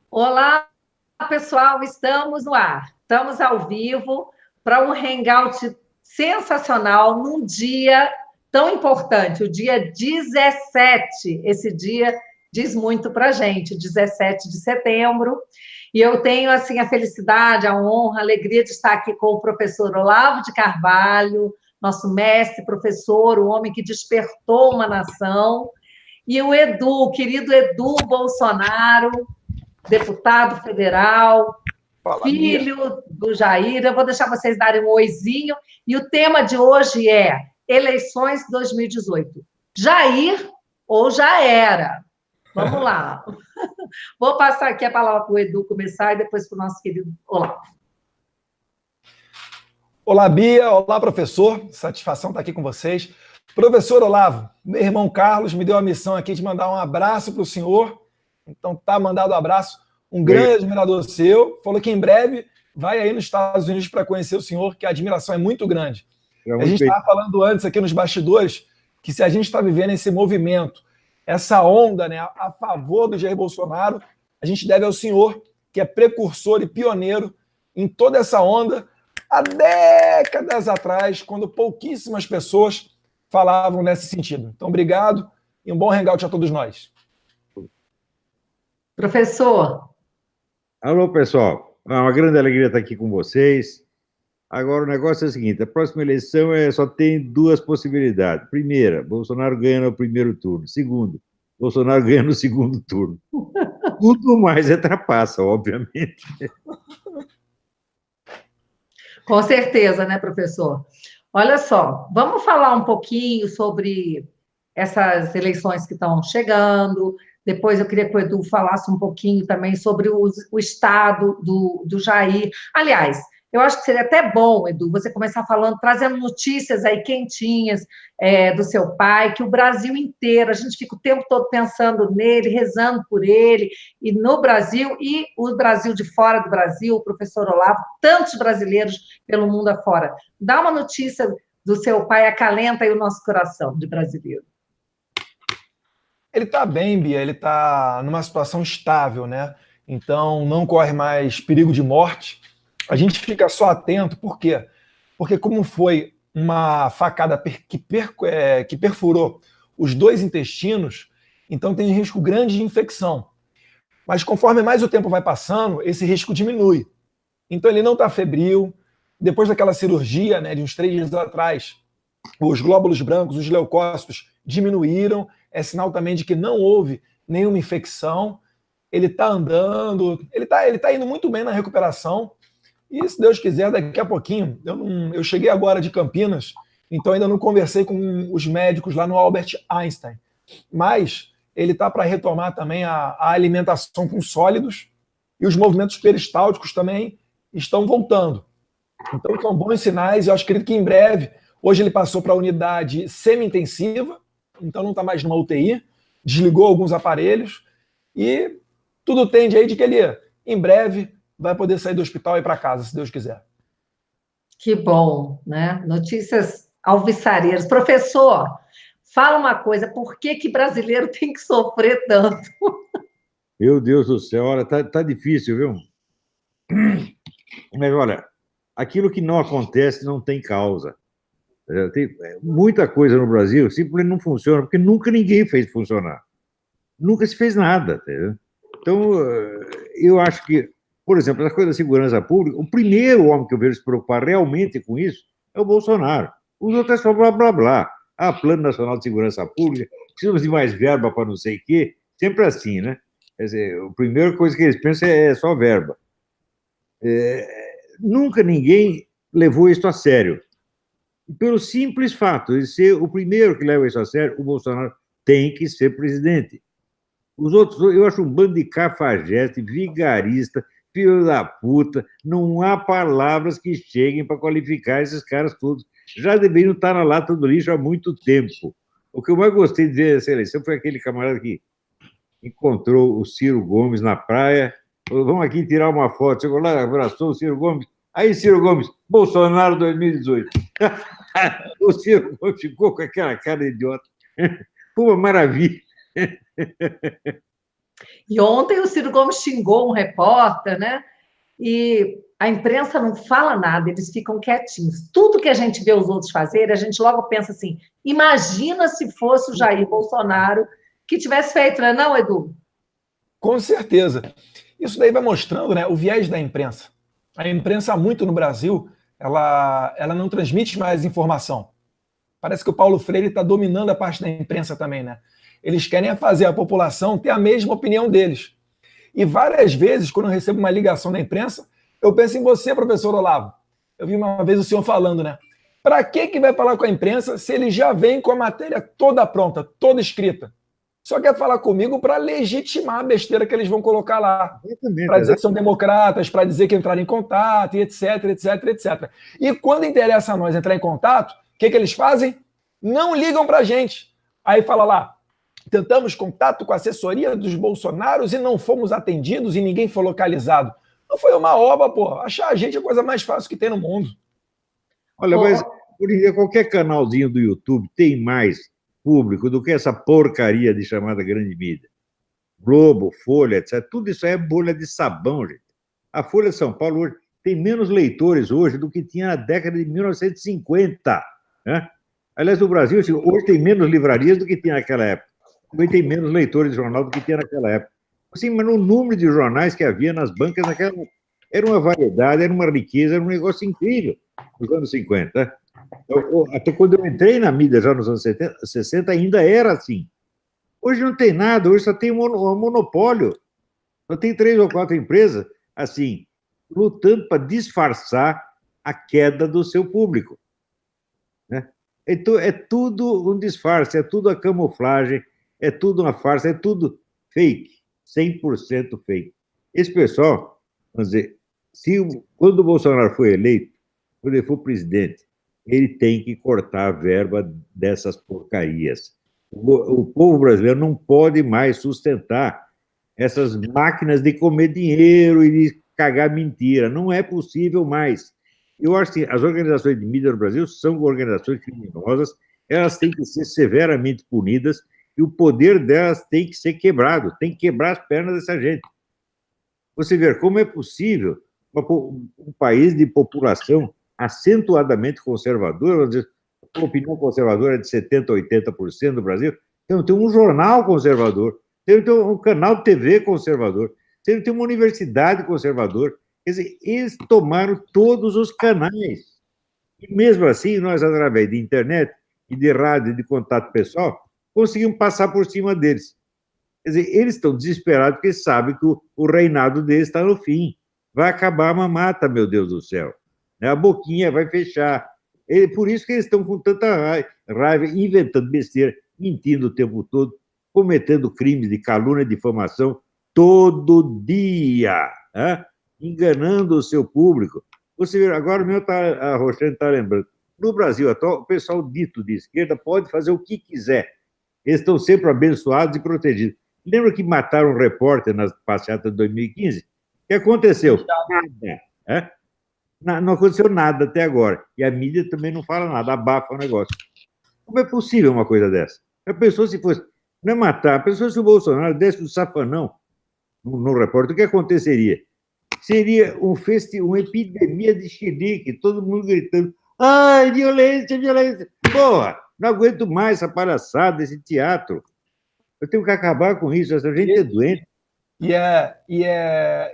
Olá, pessoal, estamos no ar. Estamos ao vivo para um hangout sensacional num dia tão importante, o dia 17. Esse dia diz muito para a gente, 17 de setembro. E eu tenho assim a felicidade, a honra, a alegria de estar aqui com o professor Olavo de Carvalho, nosso mestre, professor, o homem que despertou uma nação, e o Edu, o querido Edu Bolsonaro, deputado federal, Fala, Bia. filho do Jair. Eu vou deixar vocês darem um oizinho. E o tema de hoje é eleições 2018. Jair ou já era? Vamos lá. Vou passar aqui a palavra para o Edu começar e depois para o nosso querido Olavo. Olá, Bia. Olá, professor. Satisfação estar aqui com vocês. Professor Olavo, meu irmão Carlos me deu a missão aqui de mandar um abraço para o senhor. Então, tá mandado um abraço. Um grande admirador seu. Falou que em breve vai aí nos Estados Unidos para conhecer o senhor, que a admiração é muito grande. A gente estava falando antes aqui nos bastidores que se a gente está vivendo esse movimento, essa onda, né, a favor do Jair Bolsonaro, a gente deve ao senhor, que é precursor e pioneiro em toda essa onda, há décadas atrás, quando pouquíssimas pessoas falavam nesse sentido. Então, obrigado e um bom hangout a todos nós. Professor. Alô, pessoal. É uma grande alegria estar aqui com vocês. Agora, o negócio é o seguinte, a próxima eleição só tem duas possibilidades. Primeira, Bolsonaro ganha no primeiro turno. Segundo, Bolsonaro ganha no segundo turno. Tudo mais é trapaça, obviamente. Com certeza, né, professor? Olha só, vamos falar um pouquinho sobre essas eleições que estão chegando. Depois eu queria que o Edu falasse um pouquinho também sobre o estado do Jair. Aliás, eu acho que seria até bom, Edu, você começar falando, trazendo notícias aí quentinhas do seu pai, que o Brasil inteiro, a gente fica o tempo todo pensando nele, rezando por ele, e no Brasil, e o Brasil de fora do Brasil, o professor Olavo, tantos brasileiros pelo mundo afora. Dá uma notícia do seu pai, acalenta aí o nosso coração de brasileiro. Ele está bem, Bia, ele está numa situação estável, né? Então não corre mais perigo de morte. A gente fica só atento, por quê? Porque como foi uma facada que perfurou os dois intestinos, então tem um risco grande de infecção. Mas conforme mais o tempo vai passando, esse risco diminui. Então ele não está febril. Depois daquela cirurgia, né, de uns 3 dias atrás, os glóbulos brancos, os leucócitos diminuíram. É sinal também de que não houve nenhuma infecção. Ele está andando, ele tá indo muito bem na recuperação. E, se Deus quiser, daqui a pouquinho, eu cheguei agora de Campinas, então ainda não conversei com os médicos lá no Albert Einstein. Mas ele está para retomar também a alimentação com sólidos e os movimentos peristálticos também estão voltando. Então são bons sinais. Eu acho que em breve, hoje ele passou para a unidade semi-intensiva, então não está mais numa UTI, desligou alguns aparelhos e tudo tende aí de que ele, em breve, vai poder sair do hospital e ir para casa, se Deus quiser. Que bom, né? Notícias alvissareiras. Professor, fala uma coisa, por que brasileiro tem que sofrer tanto? Meu Deus do céu, olha, tá difícil, viu? Mas, olha, aquilo que não acontece não tem causa. Tem muita coisa no Brasil simplesmente não funciona, porque nunca ninguém fez funcionar. Nunca se fez nada. Entendeu? Então, eu acho que, por exemplo, a coisa da segurança pública, o primeiro homem que eu vejo se preocupar realmente com isso é o Bolsonaro. Os outros é só blá, blá, blá. Ah, Plano Nacional de Segurança Pública, precisamos de mais verba para não sei o quê. Sempre assim, né? Quer dizer, a primeira coisa que eles pensam é só verba. Nunca ninguém levou isso a sério. Pelo simples fato de ser o primeiro que leva isso a sério, o Bolsonaro tem que ser presidente. Os outros, eu acho um bando de cafajeste, vigarista, filho da puta. Não há palavras que cheguem para qualificar esses caras todos. Já deveriam estar na lata do lixo há muito tempo. O que eu mais gostei de ver nessa eleição foi aquele camarada que encontrou o Ciro Gomes na praia. Falou, vamos aqui tirar uma foto. Chegou lá, abraçou o Ciro Gomes. Aí, Ciro Gomes, Bolsonaro 2018. O Ciro Gomes ficou com aquela cara de idiota. Pô, maravilha. E ontem o Ciro Gomes xingou um repórter, né? E a imprensa não fala nada, eles ficam quietinhos. Tudo que a gente vê os outros fazerem, a gente logo pensa assim: imagina se fosse o Jair Bolsonaro que tivesse feito, né, não, Edu? Com certeza. Isso daí vai mostrando, né, o viés da imprensa. A imprensa, muito no Brasil, ela não transmite mais informação. Parece que o Paulo Freire está dominando a parte da imprensa também, né? Eles querem fazer a população ter a mesma opinião deles. E várias vezes, quando eu recebo uma ligação da imprensa, eu penso em você, professor Olavo. Eu vi uma vez o senhor falando, né? Para que vai falar com a imprensa se ele já vem com a matéria toda pronta, toda escrita? Só quer falar comigo para legitimar a besteira que eles vão colocar lá. Para dizer que são democratas, para dizer que entraram em contato, e etc, etc, etc. E quando interessa a nós entrar em contato, o que eles fazem? Não ligam para a gente. Aí fala lá, tentamos contato com a assessoria dos Bolsonaros e não fomos atendidos e ninguém foi localizado. Não foi uma obra, pô. Achar a gente é a coisa mais fácil que tem no mundo. Olha, mas qualquer canalzinho do YouTube tem mais público do que essa porcaria de chamada grande mídia. Globo, Folha, etc. Tudo isso aí é bolha de sabão, gente. A Folha de São Paulo hoje tem menos leitores hoje do que tinha na década de 1950. Né? Aliás, no Brasil, hoje tem menos livrarias do que tinha naquela época. Também tem menos leitores de jornal do que tinha naquela época. Assim, mas no número de jornais que havia nas bancas naquela época, era uma variedade, era uma riqueza, era um negócio incrível nos anos 50. Até quando eu entrei na mídia já nos anos 60, ainda era assim. Hoje não tem nada, hoje só tem um monopólio. Só tem 3 ou 4 empresas, assim, lutando para disfarçar a queda do seu público. Né? Então, é tudo um disfarce, é tudo a camuflagem, é tudo uma farsa, é tudo fake, 100% fake. Esse pessoal, vamos dizer, quando o Bolsonaro foi eleito, quando ele for presidente, ele tem que cortar a verba dessas porcarias. O povo brasileiro não pode mais sustentar essas máquinas de comer dinheiro e de cagar mentira. Não é possível mais. Eu acho que as organizações de mídia no Brasil são organizações criminosas, elas têm que ser severamente punidas e o poder delas tem que ser quebrado, tem que quebrar as pernas dessa gente. Você vê como é possível um país de população acentuadamente conservadora, vamos dizer, a opinião conservadora é de 70%, 80% no Brasil, então tem um jornal conservador, tem um canal de TV conservador, tem uma universidade conservadora. Quer dizer, eles tomaram todos os canais. E mesmo assim, nós, através de internet e de rádio e de contato pessoal, conseguimos passar por cima deles. Quer dizer, eles estão desesperados porque sabem que o reinado deles está no fim. Vai acabar a mamata, meu Deus do céu. A boquinha vai fechar. Por isso que eles estão com tanta raiva, inventando besteira, mentindo o tempo todo, cometendo crimes de calúnia e difamação todo dia, né? Enganando o seu público. Você vê, agora a Roxane está lembrando, no Brasil atual, o pessoal dito de esquerda pode fazer o que quiser. Eles estão sempre abençoados e protegidos. Lembra que mataram um repórter nas passeatas de 2015? O que aconteceu? Nada. Né? Não aconteceu nada até agora. E a mídia também não fala nada, abafa o negócio. Como é possível uma coisa dessa? A pessoa, se fosse... Não é matar. A pessoa, se o Bolsonaro desse um safanão no repórter, o que aconteceria? Seria uma epidemia de xilique, todo mundo gritando, ai, violência, violência. Porra, não aguento mais essa palhaçada, esse teatro. Eu tenho que acabar com isso, essa gente é doente.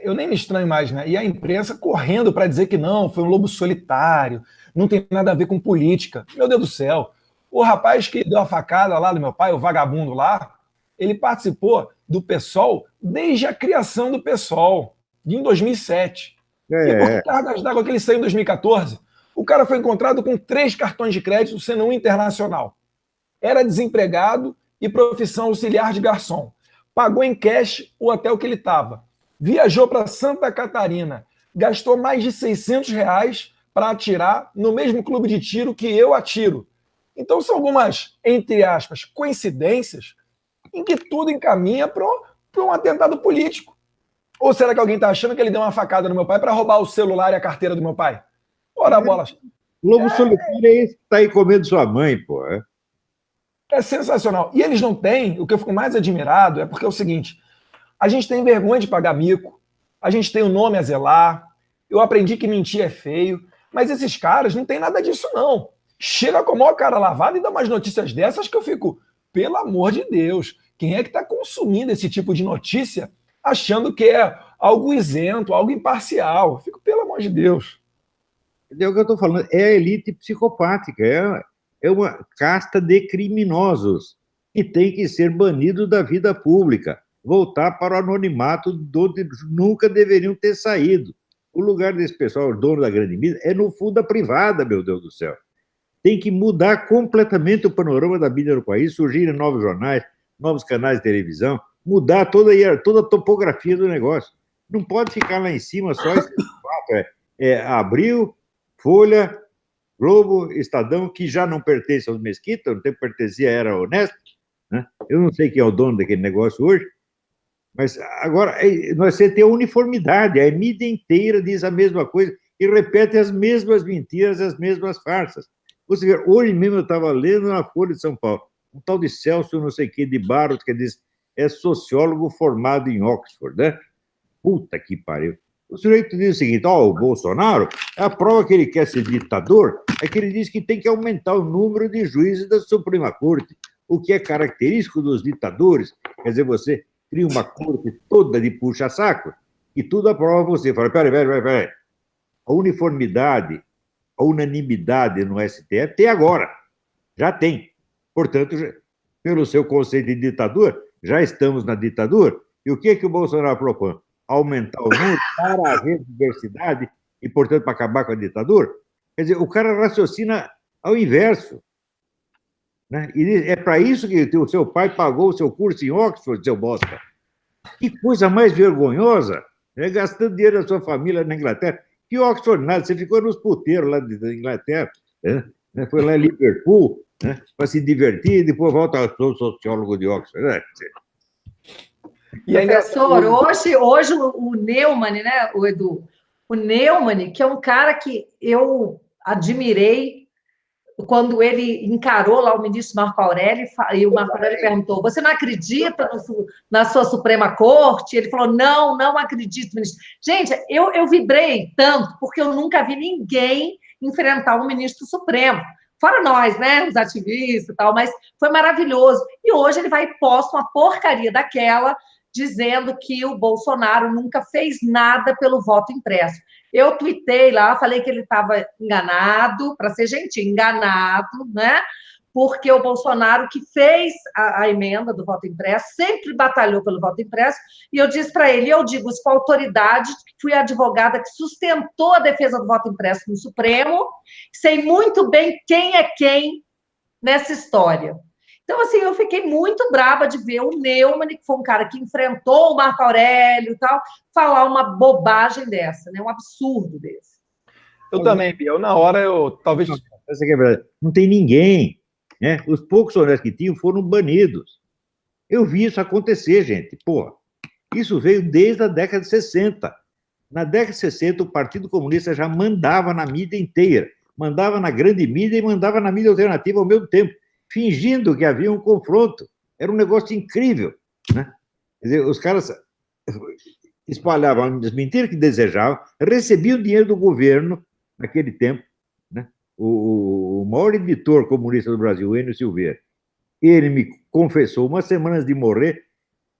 Eu nem me estranho mais, né? E a imprensa correndo para dizer que não, foi um lobo solitário, não tem nada a ver com política. Meu Deus do céu. O rapaz que deu a facada lá do meu pai, o vagabundo lá, ele participou do PSOL desde a criação do PSOL, em 2007. E por cargas d'água que ele saiu em 2014, o cara foi encontrado com 3 cartões de crédito, sendo um internacional. Era desempregado e profissão auxiliar de garçom. Pagou em cash o hotel que ele estava. Viajou para Santa Catarina. Gastou mais de R$600 para atirar no mesmo clube de tiro que eu atiro. Então são algumas, entre aspas, coincidências em que tudo encaminha para um atentado político. Ou será que alguém está achando que ele deu uma facada no meu pai para roubar o celular e a carteira do meu pai? Ora, bolas. Lobo solitário é esse que está aí comendo sua mãe, pô. É sensacional. E eles não têm, o que eu fico mais admirado é porque é o seguinte, A gente tem vergonha de pagar mico, a gente tem o nome a zelar, eu aprendi que mentir é feio, mas esses caras não tem nada disso, não. Chega com a maior cara lavada e dá umas notícias dessas que eu fico, pelo amor de Deus, quem é que está consumindo esse tipo de notícia achando que é algo isento, algo imparcial? Eu fico, pelo amor de Deus. É o que eu estou falando, é a elite psicopática, é uma casta de criminosos que tem que ser banido da vida pública, voltar para o anonimato de onde nunca deveriam ter saído. O lugar desse pessoal, o dono da grande mídia, é no fundo da privada, meu Deus do céu. Tem que mudar completamente o panorama da mídia no país, surgirem novos jornais, novos canais de televisão, mudar toda a topografia do negócio. Não pode ficar lá em cima só esse fato, Abril, Folha, Globo, Estadão, que já não pertence aos Mesquita, no tempo pertencia, era honesto, né? Eu não sei quem é o dono daquele negócio hoje, mas agora você tem a uniformidade, a mídia inteira diz a mesma coisa e repete as mesmas mentiras, as mesmas farsas. Você vê, hoje mesmo eu estava lendo na Folha de São Paulo, um tal de Celso, não sei o que, de Barros, que diz, é sociólogo formado em Oxford, né? Puta que pariu. O sujeito diz o seguinte, o Bolsonaro, a prova que ele quer ser ditador é que ele diz que tem que aumentar o número de juízes da Suprema Corte, o que é característico dos ditadores. Quer dizer, você cria uma corte toda de puxa-saco e tudo aprova você. Fala, peraí. A uniformidade, a unanimidade no STF tem agora. Já tem. Portanto, pelo seu conceito de ditadura, já estamos na ditadura. E o que é que o Bolsonaro propõe? Aumentar o número para a diversidade e, portanto, para acabar com a ditadura? Quer dizer, o cara raciocina ao inverso. Né? E é para isso que o seu pai pagou o seu curso em Oxford, seu bosta. Que coisa mais vergonhosa, né? Gastando dinheiro da sua família na Inglaterra. Que Oxford nada, você ficou nos puteiros lá da Inglaterra, né? Foi lá em Liverpool, né? Para se divertir e depois volta a ser sociólogo de Oxford. Né? E professor, hoje o Neumann, né, o Edu? O Neumann, que é um cara que eu admirei quando ele encarou lá o ministro Marco Aurélio, e o Marco Aurélio perguntou, você não acredita na sua Suprema Corte? Ele falou, não acredito, ministro. Gente, eu vibrei tanto, porque eu nunca vi ninguém enfrentar um ministro Supremo. Fora nós, né, os ativistas e tal, mas foi maravilhoso. E hoje ele vai e posta uma porcaria daquela, dizendo que o Bolsonaro nunca fez nada pelo voto impresso. Eu tuitei lá, falei que ele estava enganado, para ser gentil, enganado, né? Porque o Bolsonaro, que fez a emenda do voto impresso, sempre batalhou pelo voto impresso, e eu disse para ele, eu digo isso com autoridade, fui a advogada que sustentou a defesa do voto impresso no Supremo, sei muito bem quem é quem nessa história. Então, assim, eu fiquei muito brava de ver o Neumann, que foi um cara que enfrentou o Marco Aurélio e tal, falar uma bobagem dessa, né? Um absurdo desse. Eu também, Bia. Na hora, talvez... Essa que é verdade. Não tem ninguém, né? Os poucos honestos que tinham foram banidos. Eu vi isso acontecer, gente. Pô, isso veio desde a década de 60. Na década de 60, o Partido Comunista já mandava na mídia inteira. Mandava na grande mídia e mandava na mídia alternativa ao mesmo tempo, fingindo que havia um confronto. Era um negócio incrível, né? Quer dizer, os caras espalhavam as mentiras que desejavam, recebiam dinheiro do governo naquele tempo, né? O maior editor comunista do Brasil, o Enio Silveira, ele me confessou, umas semanas de morrer,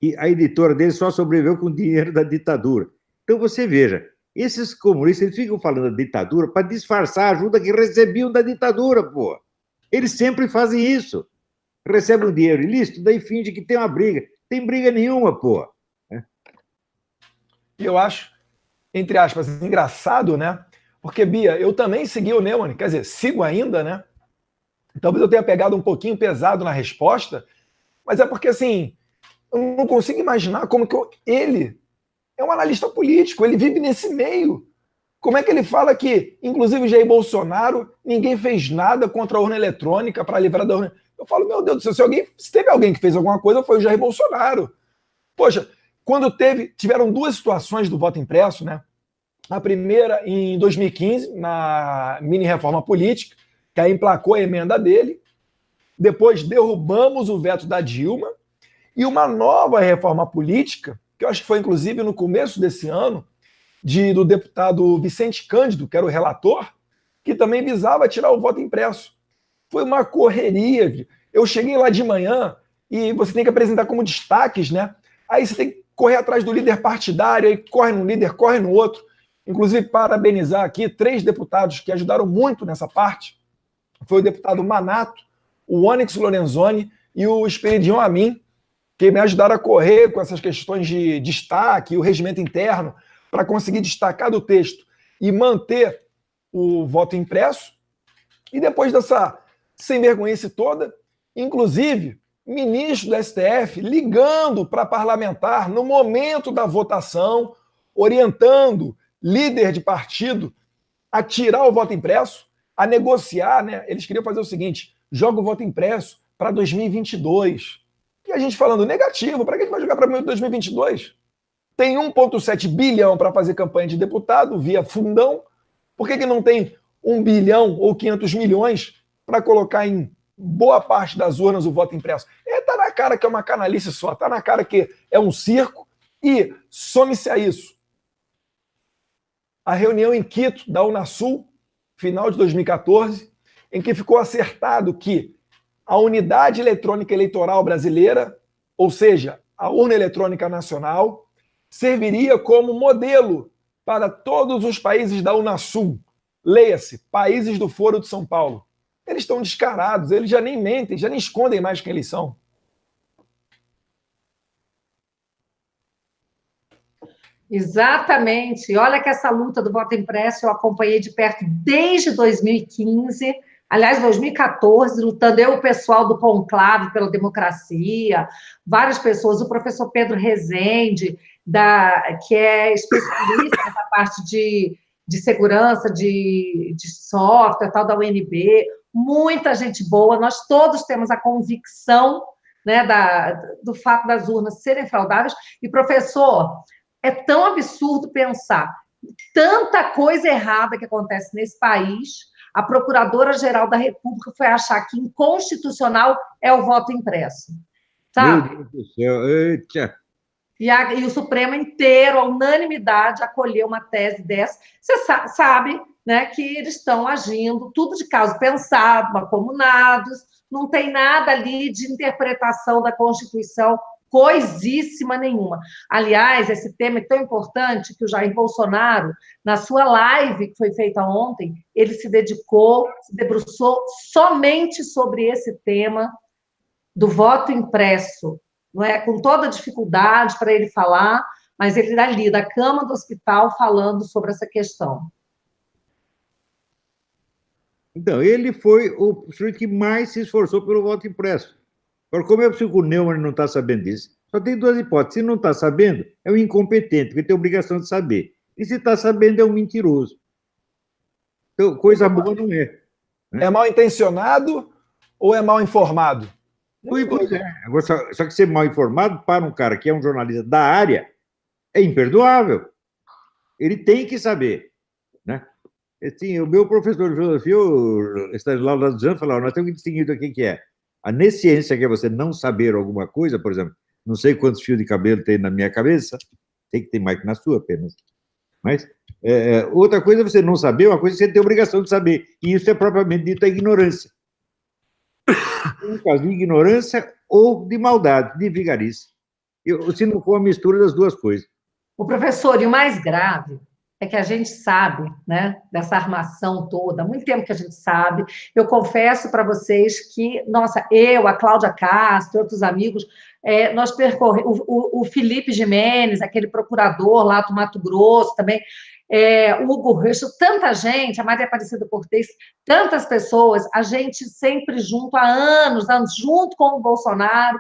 que a editora dele só sobreviveu com o dinheiro da ditadura. Então, você veja, esses comunistas eles ficam falando da ditadura para disfarçar a ajuda que recebiam da ditadura, pô. Eles sempre fazem isso. Recebem um dinheiro ilícito, daí finge que tem uma briga. Tem briga nenhuma, pô. E eu acho, entre aspas, engraçado, né? Porque, Bia, eu também segui o Neumann, quer dizer, sigo ainda, né? Talvez eu tenha pegado um pouquinho pesado na resposta, mas é porque, assim, eu não consigo imaginar como que ele é um analista político, ele vive nesse meio. Como é que ele fala que, inclusive, Jair Bolsonaro, ninguém fez nada contra a urna eletrônica para livrar da urna? Eu falo, meu Deus do céu, se teve alguém que fez alguma coisa, foi o Jair Bolsonaro. Poxa, quando tiveram duas situações do voto impresso, né? A primeira, em 2015, na mini-reforma política, que aí emplacou a emenda dele. Depois derrubamos o veto da Dilma. E uma nova reforma política, que eu acho que foi inclusive no começo desse ano, do deputado Vicente Cândido, que era o relator, que também visava tirar o voto impresso. Foi uma correria. Eu cheguei lá de manhã e você tem que apresentar como destaques, né? Aí você tem que correr atrás do líder partidário, aí corre num líder, corre no outro. Inclusive, parabenizar aqui 3 deputados que ajudaram muito nessa parte. Foi o deputado Manato, o Onyx Lorenzoni e o Esperidion Amin, que me ajudaram a correr com essas questões de destaque, o regimento interno, para conseguir destacar do texto e manter o voto impresso. E depois dessa sem-vergonhice toda, inclusive, ministro do STF ligando para parlamentar no momento da votação, orientando líder de partido a tirar o voto impresso, a negociar, né? Eles queriam fazer o seguinte: joga o voto impresso para 2022. E a gente falando negativo, para que a gente vai jogar para 2022? Tem 1,7 bilhão para fazer campanha de deputado via fundão. Por que não tem 1 bilhão ou 500 milhões para colocar em boa parte das urnas o voto impresso? Tá na cara que é uma canalice só, tá na cara que é um circo. E some-se a isso a reunião em Quito, da Unasul, final de 2014, em que ficou acertado que a unidade eletrônica eleitoral brasileira, ou seja, a urna eletrônica nacional, serviria como modelo para todos os países da Unasul. Leia-se, países do Foro de São Paulo. Eles estão descarados, eles já nem mentem, já nem escondem mais quem eles são. Exatamente. Olha que essa luta do voto impresso eu acompanhei de perto desde 2015, aliás, 2014, lutando eu, o pessoal do Conclave pela Democracia, várias pessoas, o professor Pedro Rezende, que é especialista nessa parte de segurança, de software, tal, da UNB, muita gente boa, nós todos temos a convicção, né, do fato das urnas serem fraudáveis, e, professor, é tão absurdo pensar tanta coisa errada que acontece nesse país. A Procuradora-Geral da República foi achar que inconstitucional é o voto impresso. Sabe? Meu Deus do céu, eita. E o Supremo inteiro, a unanimidade, acolheu uma tese dessa. Você sabe, né, que eles estão agindo, tudo de caso pensado, mancomunados, não tem nada ali de interpretação da Constituição, coisíssima nenhuma. Aliás, esse tema é tão importante que o Jair Bolsonaro, na sua live que foi feita ontem, ele se debruçou somente sobre esse tema do voto impresso, não é? Com toda a dificuldade para ele falar, mas ele ali, da cama do hospital, falando sobre essa questão. Então, ele foi o sujeito que mais se esforçou pelo voto impresso. Agora, como é possível que o Neumann não está sabendo disso? Só tem 2 hipóteses. Se não está sabendo, é um incompetente, porque tem obrigação de saber. E se está sabendo, é um mentiroso. Então, coisa boa não é. É mal intencionado ou é mal informado? Pois é. Agora, só que ser mal informado para um cara que é um jornalista da área é imperdoável. Ele tem que saber, né? Assim, o meu professor de filosofia, o Stanislau Ladjan, falou: nós temos que distinguir do que é a nesciência, que é você não saber alguma coisa, por exemplo, não sei quantos fios de cabelo tem na minha cabeça, tem que ter mais que na sua apenas. Mas outra coisa é você não saber, uma coisa é você ter obrigação de saber. E isso é propriamente dito a ignorância. Um caso de ignorância ou de maldade, de vigarice. Se não for a mistura das duas coisas. O professor, e o mais grave é que a gente sabe, né, dessa armação toda, há muito tempo que a gente sabe. Eu confesso para vocês que, nossa, eu, a Cláudia Castro, outros amigos, nós percorremos, o Felipe Jimenez, aquele procurador lá do Mato Grosso também, o Hugo Recho, tanta gente, a Maria Aparecida Cortez, tantas pessoas, a gente sempre junto, há anos, junto com o Bolsonaro,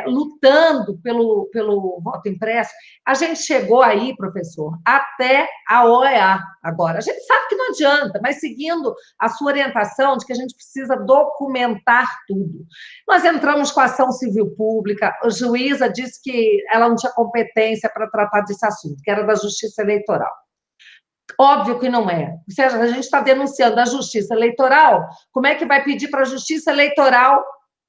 lutando pelo voto impresso. A gente chegou aí, professor, até a OEA agora. A gente sabe que não adianta, mas seguindo a sua orientação de que a gente precisa documentar tudo. Nós entramos com a ação civil pública, a juíza disse que ela não tinha competência para tratar desse assunto, que era da Justiça Eleitoral. Óbvio que não é. Ou seja, a gente está denunciando a Justiça Eleitoral, como é que vai pedir para a Justiça Eleitoral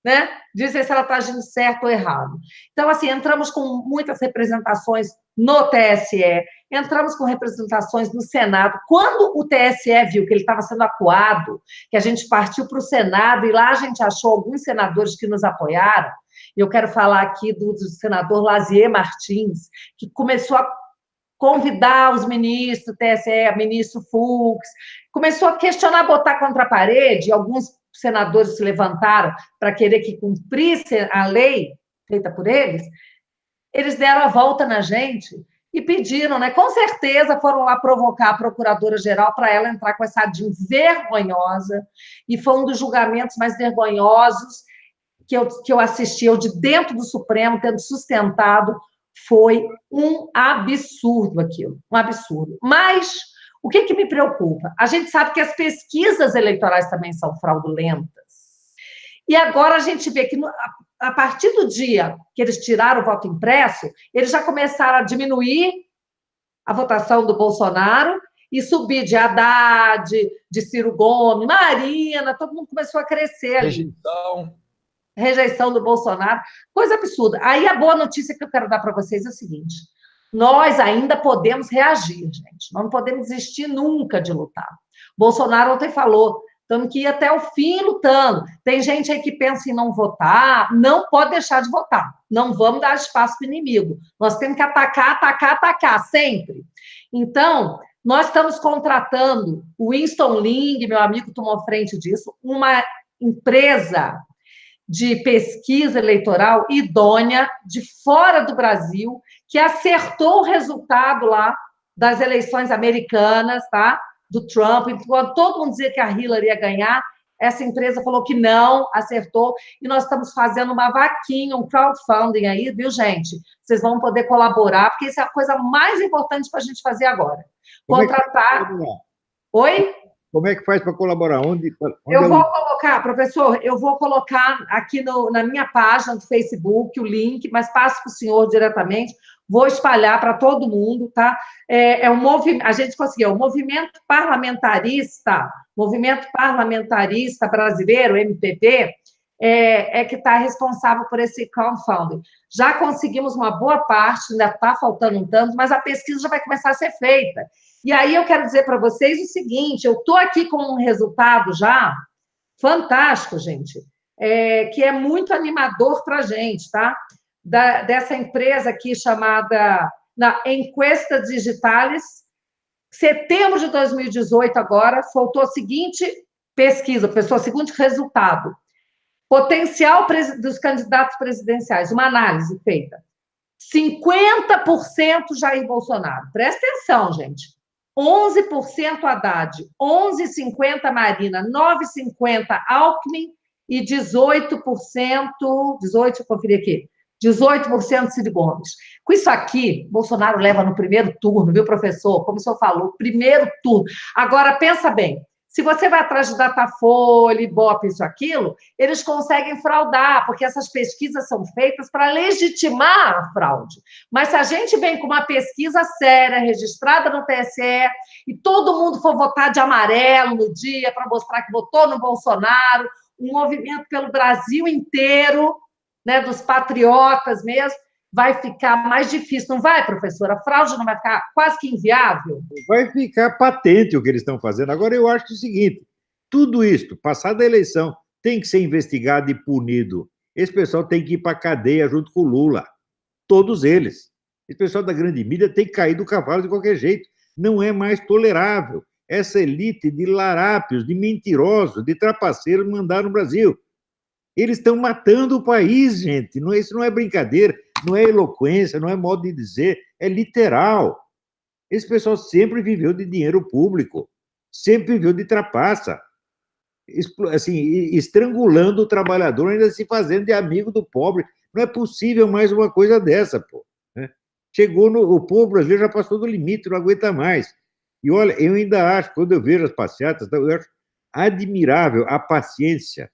né? Dizem se ela está agindo certo ou errado. Então, assim, entramos com muitas representações no TSE, entramos com representações no Senado. Quando o TSE viu que ele estava sendo acuado, que a gente partiu para o Senado, e lá a gente achou alguns senadores que nos apoiaram, eu quero falar aqui do senador Lazier Martins, que começou a convidar os ministros do TSE, ministro Fux, começou a questionar, botar contra a parede, alguns senadores se levantaram para querer que cumprisse a lei feita por eles, eles deram a volta na gente e pediram, né? Com certeza foram lá provocar a procuradora-geral para ela entrar com essa ADIM vergonhosa, e foi um dos julgamentos mais vergonhosos que eu assisti, eu de dentro do Supremo, tendo sustentado, foi um absurdo aquilo, um absurdo. Mas o que me preocupa? A gente sabe que as pesquisas eleitorais também são fraudulentas. E agora a gente vê que, a partir do dia que eles tiraram o voto impresso, eles já começaram a diminuir a votação do Bolsonaro e subir de Haddad, de Ciro Gomes, Marina, todo mundo começou a crescer ali. Rejeição do Bolsonaro, coisa absurda. Aí a boa notícia que eu quero dar para vocês é o seguinte: nós ainda podemos reagir, gente. Nós não podemos desistir nunca de lutar. Bolsonaro ontem falou, temos que ir até o fim lutando. Tem gente aí que pensa em não votar, não pode deixar de votar. Não vamos dar espaço para o inimigo. Nós temos que atacar, sempre. Então, nós estamos contratando o Winston Ling, meu amigo tomou frente disso, uma empresa de pesquisa eleitoral idônea, de fora do Brasil, que acertou o resultado lá das eleições americanas, tá? Do Trump. Enquanto todo mundo dizia que a Hillary ia ganhar, essa empresa falou que não, acertou, e nós estamos fazendo uma vaquinha, um crowdfunding aí, viu, gente? Vocês vão poder colaborar, porque isso é a coisa mais importante para a gente fazer agora. Contratar... Oi? Como é que faz para colaborar? Onde eu vou colocar, professor, eu vou colocar aqui na minha página do Facebook o link, mas passo para o senhor diretamente, vou espalhar para todo mundo, tá? A gente conseguiu, o Movimento Parlamentarista Brasileiro, MPB, que está responsável por esse crowdfunding. Já conseguimos uma boa parte, ainda está faltando um tanto, mas a pesquisa já vai começar a ser feita. E aí eu quero dizer para vocês o seguinte, eu estou aqui com um resultado já fantástico, gente, que é muito animador para a gente, tá? Dessa empresa aqui chamada Encuesta Digitalis, setembro de 2018 agora, soltou a seguinte pesquisa, pessoal, o seguinte resultado, potencial dos candidatos presidenciais, uma análise feita, 50% Jair Bolsonaro, presta atenção, gente, 11% Haddad, 11,50% Marina, 9,50% Alckmin e 18%, conferir aqui, 18% Ciro Gomes. Com isso aqui, Bolsonaro leva no primeiro turno, viu, professor? Como o senhor falou, primeiro turno. Agora, pensa bem, se você vai atrás de Datafolha, Ibope, isso, aquilo, eles conseguem fraudar, porque essas pesquisas são feitas para legitimar a fraude. Mas se a gente vem com uma pesquisa séria, registrada no TSE, e todo mundo for votar de amarelo no dia, para mostrar que votou no Bolsonaro, um movimento pelo Brasil inteiro, né, dos patriotas mesmo, vai ficar mais difícil, não vai, professora? A fraude não vai ficar quase que inviável? Vai ficar patente o que eles estão fazendo. Agora, eu acho o seguinte, tudo isso, passada a eleição, tem que ser investigado e punido. Esse pessoal tem que ir para a cadeia junto com o Lula. Todos eles. Esse pessoal da grande mídia tem que cair do cavalo de qualquer jeito. Não é mais tolerável. Essa elite de larápios, de mentirosos, de trapaceiros mandaram no Brasil. Eles estão matando o país, gente. Isso não é brincadeira, não é eloquência, não é modo de dizer, é literal. Esse pessoal sempre viveu de dinheiro público, sempre viveu de trapaça, assim, estrangulando o trabalhador, ainda se fazendo de amigo do pobre. Não é possível mais uma coisa dessa, pô. Né? O povo brasileiro já passou do limite, não aguenta mais. E olha, eu ainda acho, quando eu vejo as passeatas, eu acho admirável a paciência,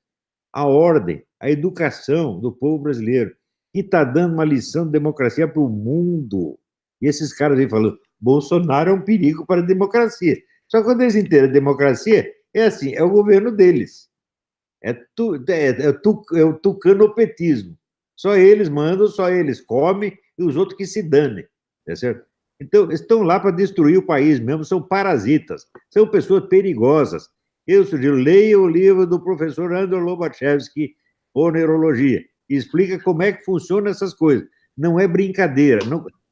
a ordem, a educação do povo brasileiro, que está dando uma lição de democracia para o mundo. E esses caras vêm falando, Bolsonaro é um perigo para a democracia. Só que quando eles entendem a democracia, é assim, é o governo deles. É o tucanopetismo. Só eles mandam, só eles comem e os outros que se danem. Tá certo? Então, estão lá para destruir o país mesmo, são parasitas, são pessoas perigosas. Eu sugiro, leia o livro do professor Andor Lobachevsky, Onerologia, e explica como é que funcionam essas coisas. Não é brincadeira.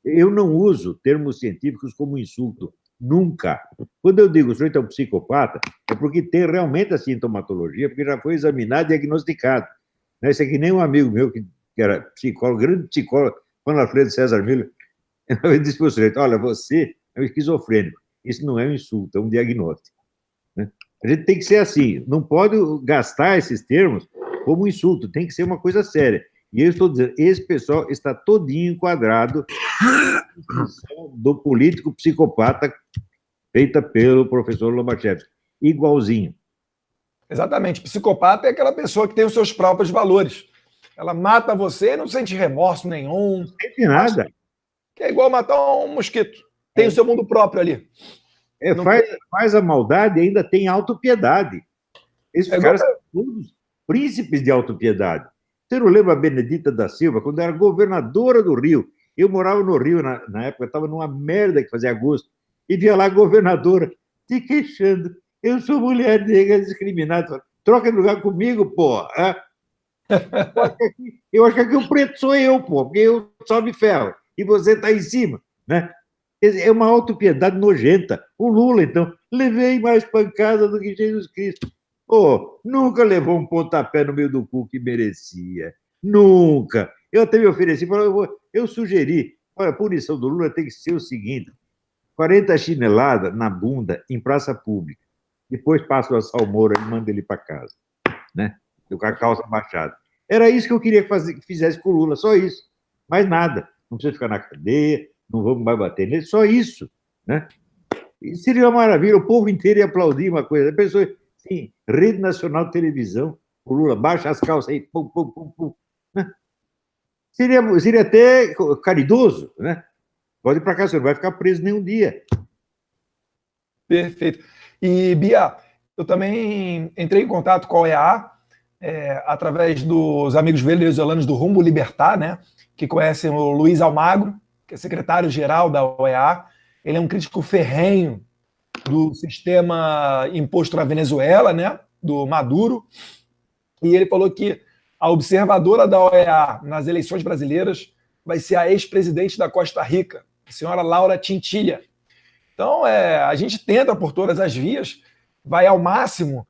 Eu não uso termos científicos como insulto, nunca. Quando eu digo que o sujeito é um psicopata, é porque tem realmente a sintomatologia, porque já foi examinado e diagnosticado. Isso é que nem um amigo meu que era psicólogo, grande psicólogo, Juan Alfredo César Miller, ele disse para o sujeito, olha, você é um esquizofrênico. Isso não é um insulto, é um diagnóstico. Né? A gente tem que ser assim, não pode gastar esses termos como insulto, tem que ser uma coisa séria. E eu estou dizendo, esse pessoal está todinho enquadrado do político psicopata feita pelo professor Lobachevsky. Igualzinho. Exatamente. Psicopata é aquela pessoa que tem os seus próprios valores. Ela mata você e não sente remorso nenhum. Não sente nada. Que é igual matar um mosquito. Tem o seu mundo próprio ali. Faz a maldade e ainda tem autopiedade. Esses caras são todos príncipes de autopiedade. Você não lembra a Benedita da Silva, quando era governadora do Rio? Eu morava no Rio na época, estava numa merda que fazia agosto, e via lá a governadora se queixando. Eu sou mulher negra discriminada. Troca de lugar comigo, pô. Eu acho que aqui o preto sou eu, pô, porque eu só me ferro. E você está em cima, né? É uma autopiedade nojenta. O Lula, então, levei mais pancada do que Jesus Cristo. Nunca levou um pontapé no meio do cu que merecia. Nunca. Eu até me ofereci, eu sugeri, olha, a punição do Lula tem que ser o seguinte, 40 chineladas na bunda em praça pública. Depois passa o salmoura e manda ele para casa, né? Com a calça baixada. Era isso que eu queria que fizesse com o Lula, só isso. Mais nada. Não precisa ficar na cadeia, não vamos mais bater nele, só isso, né? E seria uma maravilha, o povo inteiro ia aplaudir uma coisa. A pessoa, sim, Rede Nacional de Televisão, o Lula baixa as calças aí, pum, pum, pum, pum. Né? Seria até caridoso, né? Pode ir para cá, você não vai ficar preso nenhum dia. Perfeito. E, Bia, eu também entrei em contato com a OEA através dos amigos venezuelanos do Rumbo Libertar, né? Que conhecem o Luiz Almagro, que é secretário-geral da OEA. Ele é um crítico ferrenho do sistema imposto na Venezuela, né? Do Maduro. E ele falou que a observadora da OEA nas eleições brasileiras vai ser a ex-presidente da Costa Rica, a senhora Laura Chinchilla. Então, a gente tenta por todas as vias, vai ao máximo,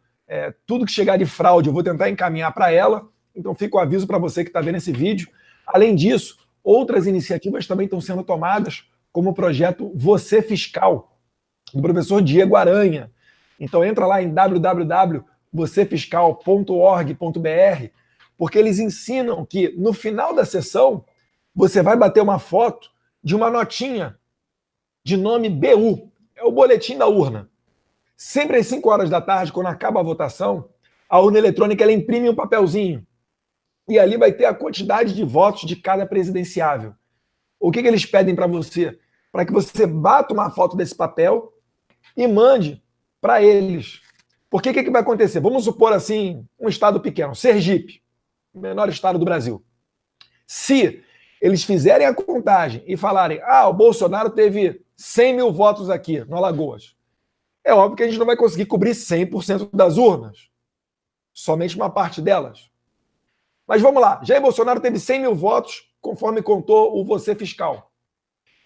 tudo que chegar de fraude eu vou tentar encaminhar para ela. Então, fica o aviso para você que está vendo esse vídeo. Além disso, outras iniciativas também estão sendo tomadas, como o projeto Você Fiscal, do professor Diego Aranha. Então, entra lá em www.vocefiscal.org.br, porque eles ensinam que, no final da sessão, você vai bater uma foto de uma notinha de nome BU, é o boletim da urna. Sempre às 5 horas da tarde, quando acaba a votação, a urna eletrônica ela imprime um papelzinho e ali vai ter a quantidade de votos de cada presidenciável. O que eles pedem para você? Para que você bata uma foto desse papel e mande para eles. Porque o que vai acontecer? Vamos supor assim, um estado pequeno, Sergipe, o menor estado do Brasil. Se eles fizerem a contagem e falarem, o Bolsonaro teve 100 mil votos aqui no Alagoas, é óbvio que a gente não vai conseguir cobrir 100% das urnas, somente uma parte delas. Mas vamos lá, Jair Bolsonaro teve 100 mil votos, conforme contou o Você Fiscal.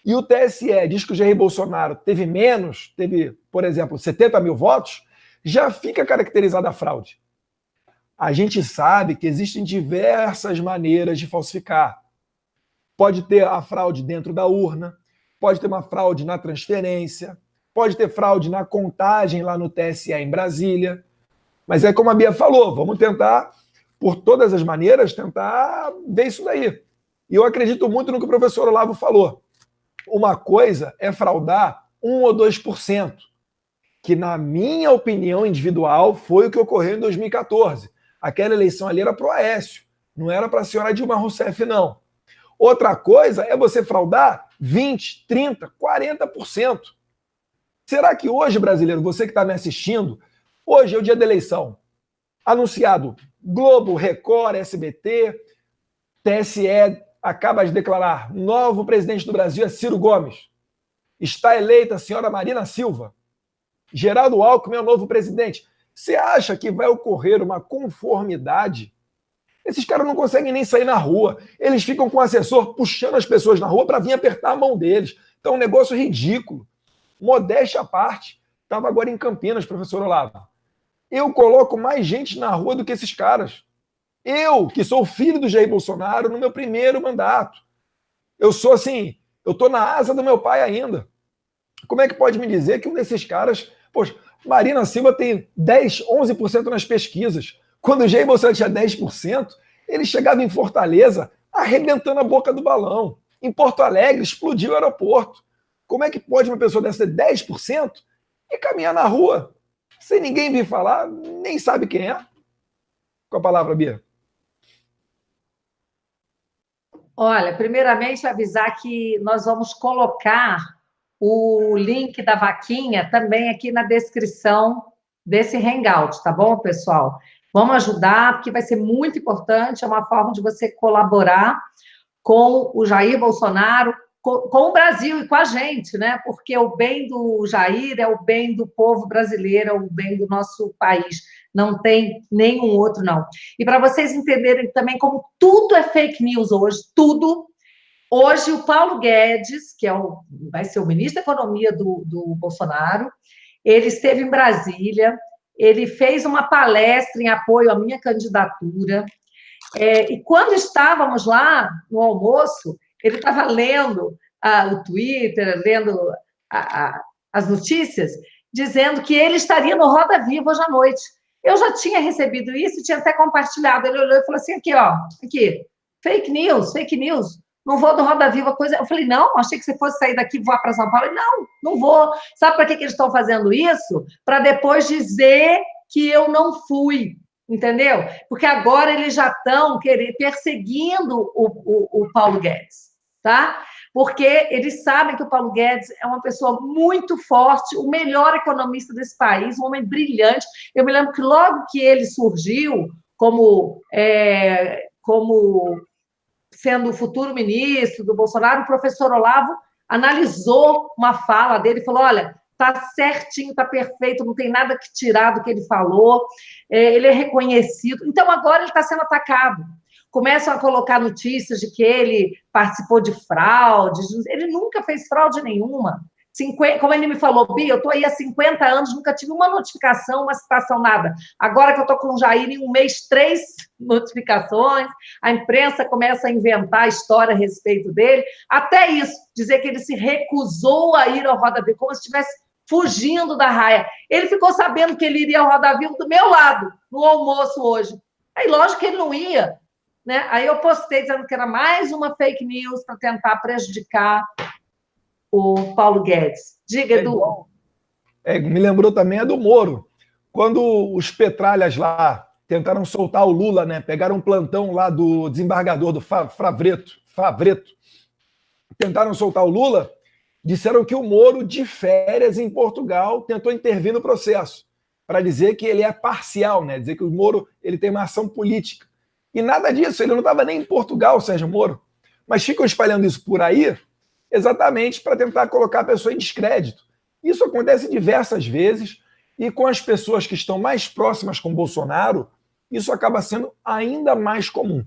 E o TSE diz que o Jair Bolsonaro teve menos, teve, por exemplo, 70 mil votos, já fica caracterizada a fraude. A gente sabe que existem diversas maneiras de falsificar. Pode ter a fraude dentro da urna, pode ter uma fraude na transferência, pode ter fraude na contagem lá no TSE em Brasília. Mas é como a Bia falou, vamos tentar, por todas as maneiras, tentar ver isso daí. E eu acredito muito no que o professor Olavo falou. Uma coisa é fraudar 1 ou 2%, que na minha opinião individual foi o que ocorreu em 2014. Aquela eleição ali era para o Aécio, não era para a senhora Dilma Rousseff, não. Outra coisa é você fraudar 20%, 30%, 40%. Será que hoje, brasileiro, você que está me assistindo, hoje é o dia da eleição, Anunciado Globo, Record, SBT, TSE acaba de declarar: novo presidente do Brasil é Ciro Gomes. Está eleita a senhora Marina Silva. Geraldo Alckmin é o novo presidente. Você acha que vai ocorrer uma conformidade? Esses caras não conseguem nem sair na rua. Eles ficam com o assessor puxando as pessoas na rua para vir apertar a mão deles. Então é um negócio ridículo. Modéstia à parte. Estava agora em Campinas, professor Olavo. Eu coloco mais gente na rua do que esses caras. Eu, que sou filho do Jair Bolsonaro, no meu primeiro mandato. Eu sou assim, eu estou na asa do meu pai ainda. Como é que pode me dizer que um desses caras... Poxa, Marina Silva tem 10, 11% nas pesquisas. Quando o Jair Bolsonaro tinha 10%, ele chegava em Fortaleza arrebentando a boca do balão. Em Porto Alegre, explodiu o aeroporto. Como é que pode uma pessoa dessa ter 10% e caminhar na rua sem ninguém vir falar, nem sabe quem é? Com a palavra, Bia. Olha, primeiramente avisar que nós vamos colocar o link da vaquinha também aqui na descrição desse Hangout, tá bom, pessoal? Vamos ajudar, porque vai ser muito importante, é uma forma de você colaborar com o Jair Bolsonaro, com o Brasil e com a gente, né? Porque o bem do Jair é o bem do povo brasileiro, é o bem do nosso país. Não tem nenhum outro, não. E para vocês entenderem também como tudo é fake news hoje, tudo. Hoje, o Paulo Guedes, que vai ser o ministro da Economia do Bolsonaro, ele esteve em Brasília, ele fez uma palestra em apoio à minha candidatura, e quando estávamos lá no almoço, ele estava lendo o Twitter, lendo as notícias, dizendo que ele estaria no Roda Viva hoje à noite. Eu já tinha recebido isso, tinha até compartilhado. Ele olhou e falou assim, aqui, ó, aqui, fake news, não vou do Roda Viva, coisa... Eu falei, não, achei que você fosse sair daqui e voar para São Paulo. Ele, não vou. Sabe para que eles estão fazendo isso? Para depois dizer que eu não fui. Entendeu? Porque agora eles já estão perseguindo o Paulo Guedes, tá? Porque eles sabem que o Paulo Guedes é uma pessoa muito forte, o melhor economista desse país, um homem brilhante. Eu me lembro que logo que ele surgiu como sendo o futuro ministro do Bolsonaro, o professor Olavo analisou uma fala dele e falou, olha, está certinho, está perfeito, não tem nada que tirar do que ele falou, ele é reconhecido. Então, agora ele está sendo atacado. Começam a colocar notícias de que ele participou de fraudes, ele nunca fez fraude nenhuma. Como ele me falou, Bia, eu estou aí há 50 anos, nunca tive uma notificação, uma citação, nada. Agora que eu estou com o Jair, em um mês, 3 notificações, a imprensa começa a inventar a história a respeito dele, até isso, dizer que ele se recusou a ir ao Roda Viva, como se estivesse fugindo da raia. Ele ficou sabendo que ele iria ao Roda Viva do meu lado, no almoço hoje. Aí, lógico que ele não ia, né? Aí eu postei dizendo que era mais uma fake news para tentar prejudicar o Paulo Guedes. Diga, Edu. Me lembrou também a do Moro. Quando os petralhas lá tentaram soltar o Lula, né? Pegaram um plantão lá do desembargador, do Favreto. Tentaram soltar o Lula, disseram que o Moro, de férias em Portugal, tentou intervir no processo, para dizer que ele é parcial, né? Dizer que o Moro ele tem uma ação política. E nada disso, ele não estava nem em Portugal, Sérgio Moro. Mas ficam espalhando isso por aí, exatamente para tentar colocar a pessoa em descrédito. Isso acontece diversas vezes, e com as pessoas que estão mais próximas com Bolsonaro, isso acaba sendo ainda mais comum.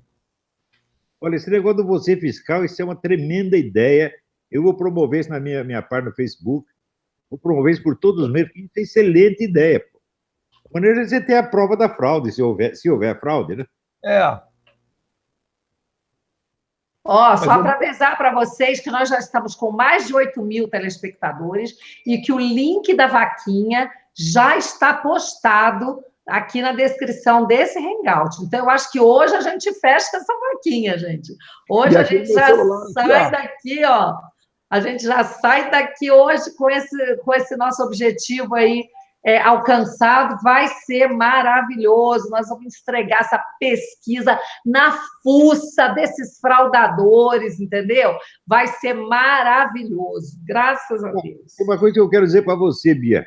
Olha, esse negócio do você fiscal, isso é uma tremenda ideia. Eu vou promover isso na minha página no Facebook, vou promover isso por todos os meios, isso é excelente ideia. Pô. A maneira de você ter a prova da fraude, se houver fraude, né? Só para avisar para vocês que nós já estamos com mais de 8.000 telespectadores e que o link da vaquinha já está postado aqui na descrição desse Hangout. Então, eu acho que hoje a gente fecha essa vaquinha, gente. Hoje a gente já sai daqui, ó. A gente já sai daqui hoje com esse nosso objetivo aí alcançado, vai ser maravilhoso. Nós vamos entregar essa pesquisa na fuça desses fraudadores, entendeu? Vai ser maravilhoso, graças a Deus. Uma coisa que eu quero dizer para você, Bia.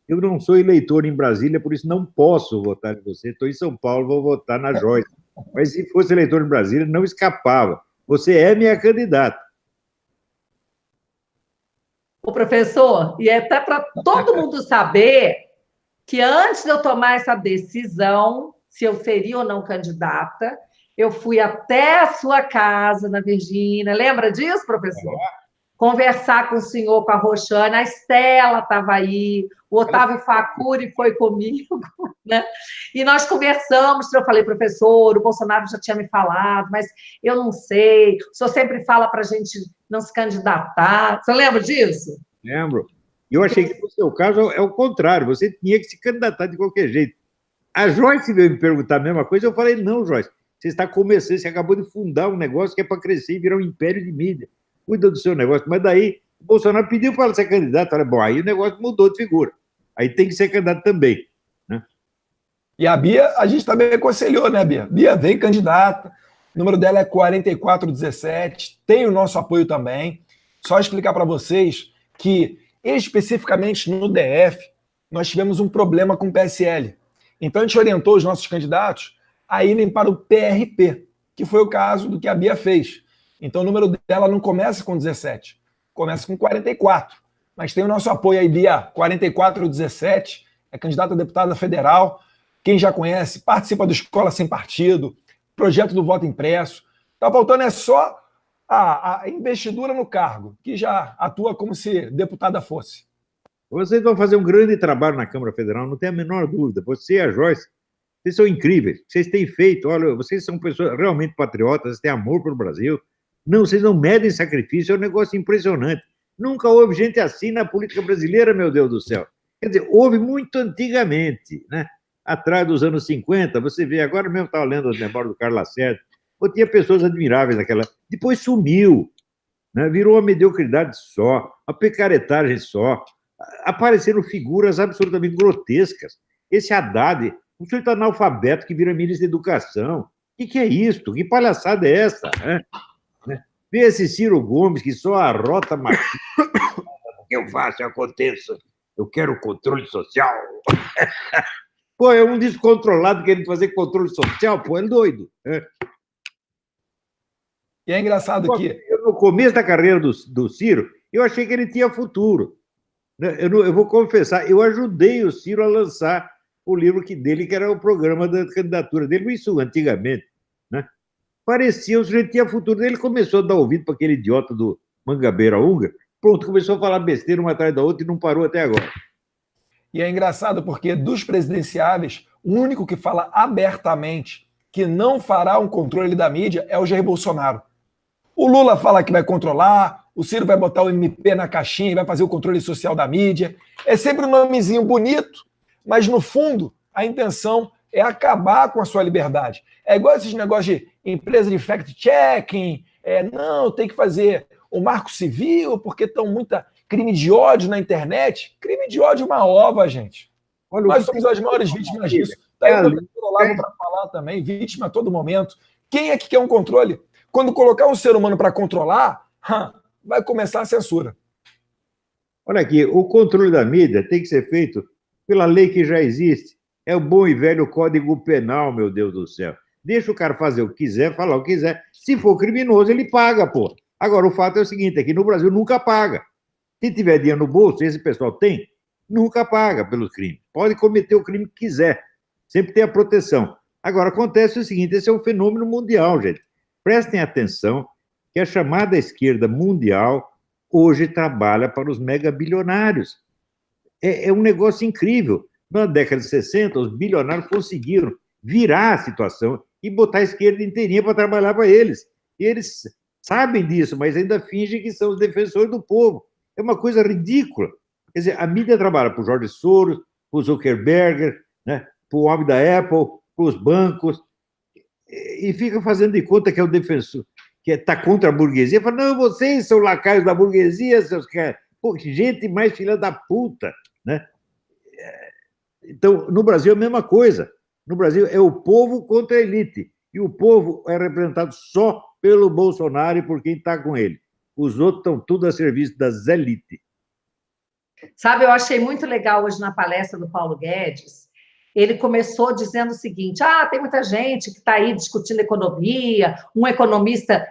Eu não sou eleitor em Brasília, por isso não posso votar em você. Estou em São Paulo, vou votar na Joyce. Mas se fosse eleitor em Brasília, não escapava. Você é minha candidata. O professor, e é até para todo mundo saber que antes de eu tomar essa decisão, se eu seria ou não candidata, eu fui até a sua casa, na Virgínia. Lembra disso, professor? Conversar com o senhor, com a Roxana, a Estela estava aí, o Otávio Facuri foi comigo, né? E nós conversamos, eu falei, professor, o Bolsonaro já tinha me falado, mas eu não sei, o senhor sempre fala para a gente não se candidatar. Você lembra disso? Lembro. Eu achei que no seu caso é o contrário, você tinha que se candidatar de qualquer jeito. A Joyce veio me perguntar a mesma coisa, eu falei, não, Joyce, você está começando, você acabou de fundar um negócio que é para crescer e virar um império de mídia. Cuida do seu negócio. Mas daí, o Bolsonaro pediu para ela ser candidata. Falei, bom, aí o negócio mudou de figura. Aí tem que ser candidato também. Né? E a Bia, a gente também aconselhou, né, Bia? Bia, vem candidata. O número dela é 4417. Tem o nosso apoio também. Só explicar para vocês que, especificamente no DF, nós tivemos um problema com o PSL. Então, a gente orientou os nossos candidatos a irem para o PRP, que foi o caso do que a Bia fez. Então, o número dela não começa com 17, começa com 44. Mas tem o nosso apoio aí, Bia, 4417, é candidata a deputada federal. Quem já conhece, participa do Escola Sem Partido, projeto do voto impresso. Está faltando é só a investidura no cargo, que já atua como se deputada fosse. Vocês vão fazer um grande trabalho na Câmara Federal, não tem a menor dúvida. Você e a Joyce, vocês são incríveis. Vocês têm feito, olha, vocês são pessoas realmente patriotas, vocês têm amor pelo Brasil. Não, vocês não medem sacrifício, é um negócio impressionante. Nunca houve gente assim na política brasileira, meu Deus do céu. Quer dizer, houve muito antigamente, né? Atrás dos anos 50, você vê, agora mesmo estava lendo a memória do Carlos Lacerda, tinha pessoas admiráveis naquela. Depois sumiu, né? Virou uma mediocridade só, uma picaretagem só. Apareceram figuras absolutamente grotescas. Esse Haddad, um sujeito analfabeto que vira ministro da Educação. O que é isso? Que palhaçada é essa? Né? Vê esse Ciro Gomes que só arrota machista. O que eu faço, eu aconteço. Eu quero controle social. Pô, é um descontrolado querendo fazer controle social, pô, é doido. E é engraçado que... No começo da carreira do Ciro, eu achei que ele tinha futuro. Eu vou confessar, eu ajudei o Ciro a lançar o livro dele, que era o programa da candidatura dele, isso antigamente, né? Parecia, o sujeito tinha futuro. Ele começou a dar ouvido para aquele idiota do Mangabeira Húngaro, pronto, começou a falar besteira uma atrás da outra e não parou até agora. E é engraçado porque dos presidenciáveis, o único que fala abertamente que não fará um controle da mídia é o Jair Bolsonaro. O Lula fala que vai controlar, o Ciro vai botar o MP na caixinha e vai fazer o controle social da mídia. É sempre um nomezinho bonito, mas no fundo a intenção é acabar com a sua liberdade. É igual esses negócios de empresa de fact-checking, não, tem que fazer o marco civil porque estão muita crime de ódio na internet. Crime de ódio é uma ova, gente. Olha, nós somos as maiores vítimas disso. Está aí o professor Olavo para falar também, vítima a todo momento. Quem é que quer um controle? Quando colocar um ser humano para controlar, vai começar a censura. Olha aqui, o controle da mídia tem que ser feito pela lei que já existe. É o bom e velho Código Penal, meu Deus do céu. Deixa o cara fazer o que quiser, falar o que quiser. Se for criminoso, ele paga, pô. Agora, o fato é o seguinte, é que no Brasil nunca paga. Se tiver dinheiro no bolso, esse pessoal tem, nunca paga pelos crimes. Pode cometer o crime que quiser. Sempre tem a proteção. Agora, acontece o seguinte, esse é um fenômeno mundial, gente. Prestem atenção que a chamada esquerda mundial hoje trabalha para os megabilionários. É um negócio incrível. Na década de 60, os bilionários conseguiram virar a situação e botar a esquerda inteirinha para trabalhar para eles. E eles sabem disso, mas ainda fingem que são os defensores do povo. É uma coisa ridícula. Quer dizer, a mídia trabalha para o Jorge Soros, para o Zuckerberg, né, para o homem da Apple, para os bancos, e fica fazendo de conta que é o defensor, que está contra a burguesia. Fala, não, vocês são lacaios da burguesia, seus caras. Pô, gente mais filha da puta, né? Então, no Brasil é a mesma coisa. No Brasil é o povo contra a elite. E o povo é representado só pelo Bolsonaro e por quem está com ele. Os outros estão tudo a serviço das elites. Sabe, eu achei muito legal hoje na palestra do Paulo Guedes. Ele começou dizendo o seguinte: tem muita gente que está aí discutindo economia, um economista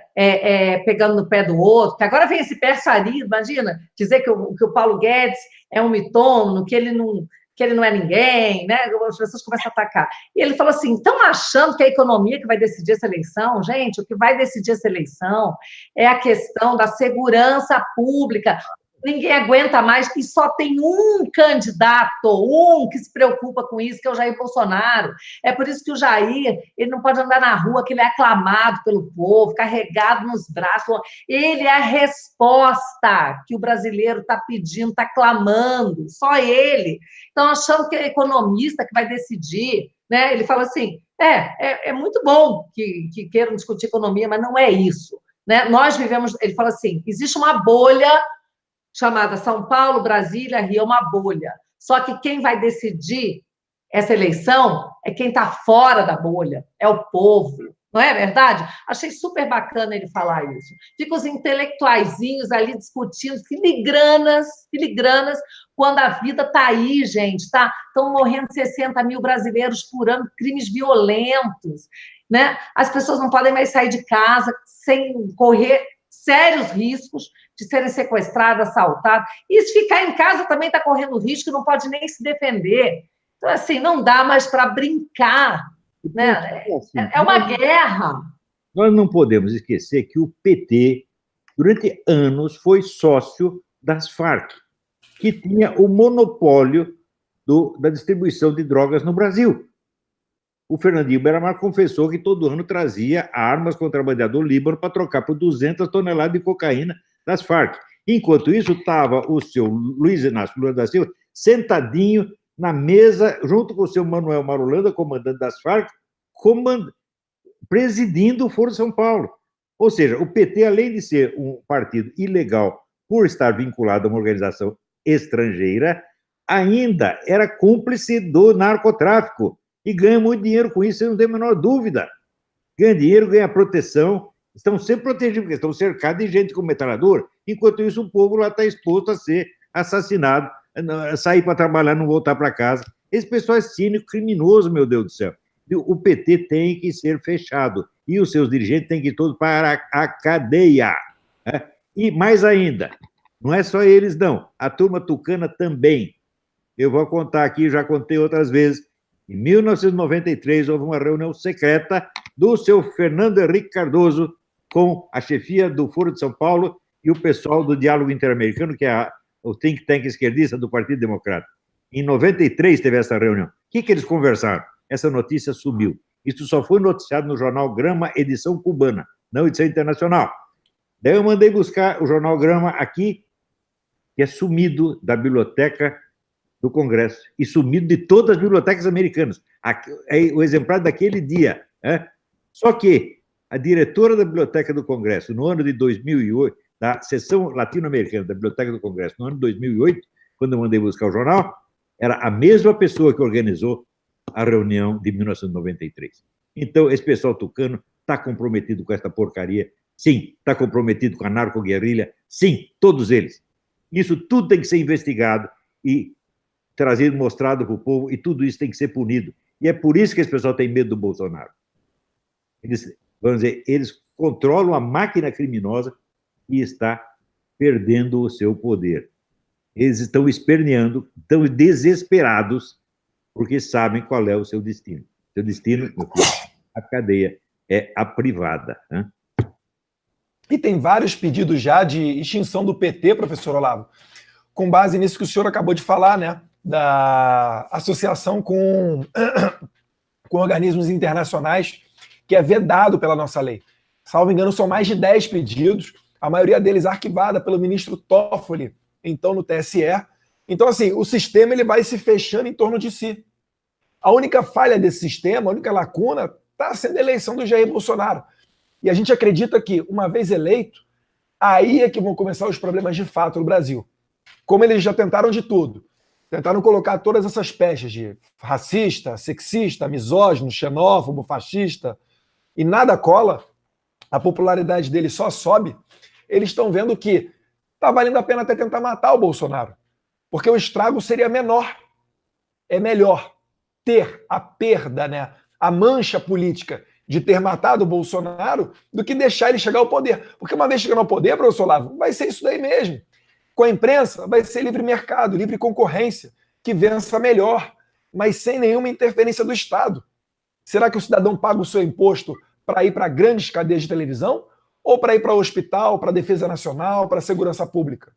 pegando no pé do outro, que agora vem esse persuarido, imagina, dizer que o Paulo Guedes é um mitômano, que ele não é ninguém, né? As pessoas começam a atacar. E ele falou assim: estão achando que é a economia que vai decidir essa eleição? Gente, o que vai decidir essa eleição é a questão da segurança pública. Ninguém aguenta mais, e só tem um candidato, um que se preocupa com isso, que é o Jair Bolsonaro. É por isso que o Jair, ele não pode andar na rua, que ele é aclamado pelo povo, carregado nos braços. Ele é a resposta que o brasileiro está pedindo, está clamando, só ele. Então, achando que é economista que vai decidir, né? Ele fala assim, é muito bom que queiram discutir economia, mas não é isso. Né? Nós vivemos, ele fala assim, existe uma bolha chamada São Paulo, Brasília, Rio, é uma bolha. Só que quem vai decidir essa eleição é quem está fora da bolha, é o povo. Não é verdade? Achei super bacana ele falar isso. Fica os intelectuaizinhos ali discutindo filigranas, quando a vida está aí, gente. Estão morrendo 60 mil brasileiros por ano, crimes violentos. Né? As pessoas não podem mais sair de casa sem correr sérios riscos de serem sequestradas, assaltadas. E se ficar em casa também está correndo risco, não pode nem se defender. Então, assim, não dá mais para brincar. Né? É uma guerra. Nós não podemos esquecer que o PT, durante anos, foi sócio das Farc, que tinha o monopólio da distribuição de drogas no Brasil. O Fernandinho Beiramar confessou que todo ano trazia armas contrabandeadas do Líbano para trocar por 200 toneladas de cocaína das Farc. Enquanto isso, estava o seu Luiz Inácio Lula da Silva sentadinho na mesa, junto com o seu Manuel Marulanda, comandante das Farc, presidindo o Foro de São Paulo. Ou seja, o PT, além de ser um partido ilegal por estar vinculado a uma organização estrangeira, ainda era cúmplice do narcotráfico e ganha muito dinheiro com isso, sem não ter a menor dúvida. Ganha dinheiro, ganha proteção, estão sempre protegidos, porque estão cercados de gente com metralhadora. Enquanto isso, o povo lá está exposto a ser assassinado, sair para trabalhar, não voltar para casa. Esse pessoal é cínico, criminoso, meu Deus do céu. O PT tem que ser fechado e os seus dirigentes têm que ir todos para a cadeia. Né? E mais ainda, não é só eles, não. A turma tucana também. Eu vou contar aqui, já contei outras vezes. Em 1993, houve uma reunião secreta do seu Fernando Henrique Cardoso com a chefia do Foro de São Paulo e o pessoal do Diálogo Interamericano, que é o think tank esquerdista do Partido Democrata. Em 93 teve essa reunião. O que eles conversaram? Essa notícia sumiu. Isso só foi noticiado no jornal Grama, edição cubana, não edição internacional. Daí eu mandei buscar o jornal Grama aqui, que é sumido da biblioteca do Congresso e sumido de todas as bibliotecas americanas. É o exemplar daquele dia. Né? Só que a diretora da Biblioteca do Congresso, no ano de 2008, da seção latino-americana da Biblioteca do Congresso, no ano de 2008, quando eu mandei buscar o jornal, era a mesma pessoa que organizou a reunião de 1993. Então, esse pessoal tucano está comprometido com essa porcaria? Sim. Está comprometido com a narco-guerrilha? Sim, todos eles. Isso tudo tem que ser investigado e trazido, mostrado para o povo, e tudo isso tem que ser punido. E é por isso que esse pessoal tem medo do Bolsonaro. Vamos dizer, eles controlam a máquina criminosa e está perdendo o seu poder. Eles estão esperneando, estão desesperados, porque sabem qual é o seu destino. Seu destino, a cadeia, é a privada. Né? E tem vários pedidos já de extinção do PT, professor Olavo, com base nisso que o senhor acabou de falar, né? Da associação com organismos internacionais, que é vedado pela nossa lei. Salvo engano, são mais de 10 pedidos, a maioria deles arquivada pelo ministro Toffoli, então no TSE. Então, assim, o sistema ele vai se fechando em torno de si. A única falha desse sistema, a única lacuna, está sendo a eleição do Jair Bolsonaro. E a gente acredita que, uma vez eleito, aí é que vão começar os problemas de fato no Brasil. Como eles já tentaram de tudo. Tentaram colocar todas essas pestes de racista, sexista, misógino, xenófobo, fascista, e nada cola, a popularidade dele só sobe. Eles estão vendo que está valendo a pena até tentar matar o Bolsonaro. porque o estrago seria menor. É melhor ter a perda, né, a mancha política de ter matado o Bolsonaro do que deixar ele chegar ao poder. Porque uma vez chegando ao poder, professor Olavo, vai ser isso daí mesmo. Com a imprensa, vai ser livre mercado, livre concorrência, que vença melhor, mas sem nenhuma interferência do Estado. Será que o cidadão paga o seu imposto para ir para grandes cadeias de televisão ou para ir para o hospital, para a Defesa Nacional, para a Segurança Pública?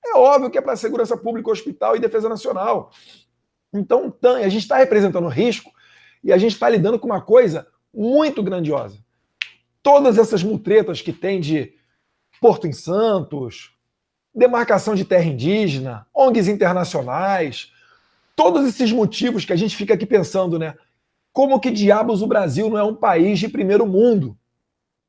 É óbvio que é para a Segurança Pública, Hospital e Defesa Nacional. Então, a gente está representando risco e a gente está lidando com uma coisa muito grandiosa. Todas essas mutretas que tem de Porto em Santos, demarcação de terra indígena, ONGs internacionais, todos esses motivos que a gente fica aqui pensando, né? Como que diabos o Brasil não é um país de primeiro mundo?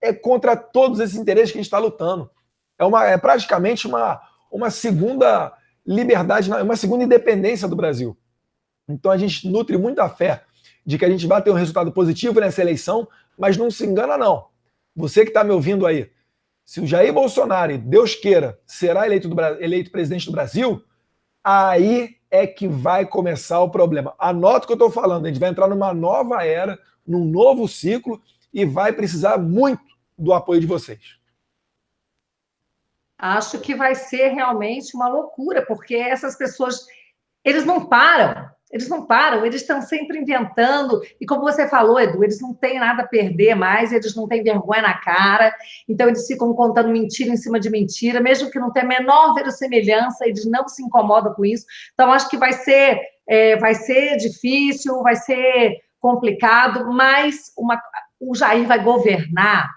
É contra todos esses interesses que a gente está lutando. É praticamente uma segunda liberdade, uma segunda independência do Brasil. Então a gente nutre muita fé de que a gente vai ter um resultado positivo nessa eleição, mas não se engana não. Você que está me ouvindo aí, se o Jair Bolsonaro, Deus queira, será eleito presidente do Brasil, aí é que vai começar o problema. Anota o que eu estou falando, a gente vai entrar numa nova era, num novo ciclo e vai precisar muito do apoio de vocês. Acho que vai ser realmente uma loucura, porque essas pessoas, eles não param, eles estão sempre inventando, e como você falou, Edu, eles não têm nada a perder mais, eles não têm vergonha na cara, então eles ficam contando mentira em cima de mentira, mesmo que não tenha a menor verossimilhança, eles não se incomodam com isso, então acho que vai ser difícil, vai ser complicado, mas o Jair vai governar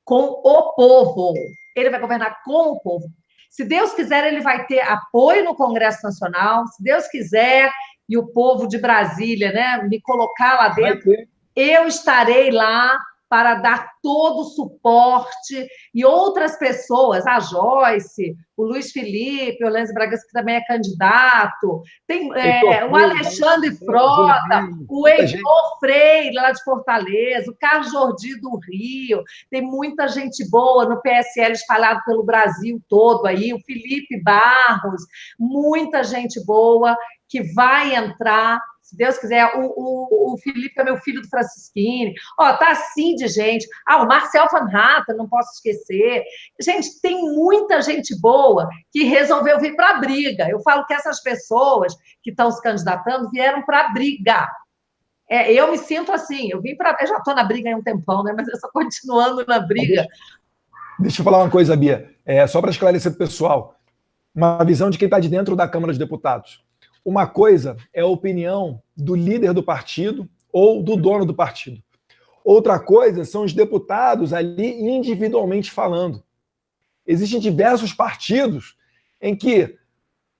com o povo, ele vai governar com o povo. Se Deus quiser, ele vai ter apoio no Congresso Nacional, se Deus quiser, e o povo de Brasília, né, me colocar lá dentro, eu estarei lá para dar todo o suporte, e outras pessoas, a Joyce, o Luiz Felipe, o Lenz Bragança, que também é candidato, tem o Alexandre Frota, o Heitor Freire, lá de Fortaleza, o Carlos Jordi do Rio, tem muita gente boa no PSL espalhado pelo Brasil todo aí, o Felipe Barros, muita gente boa que vai entrar, se Deus quiser, o Felipe é meu filho do Francisquini, tá assim de gente, o Marcel Van Hatten, não posso esquecer, gente, tem muita gente boa que resolveu vir para a briga, eu falo que essas pessoas que estão se candidatando vieram para a briga, eu me sinto assim, eu já estou na briga há um tempão, né, mas eu estou continuando na briga. Deixa eu falar uma coisa, Bia, só para esclarecer para o pessoal, uma visão de quem está de dentro da Câmara dos Deputados. Uma coisa é a opinião do líder do partido ou do dono do partido. Outra coisa são os deputados ali individualmente falando. Existem diversos partidos em que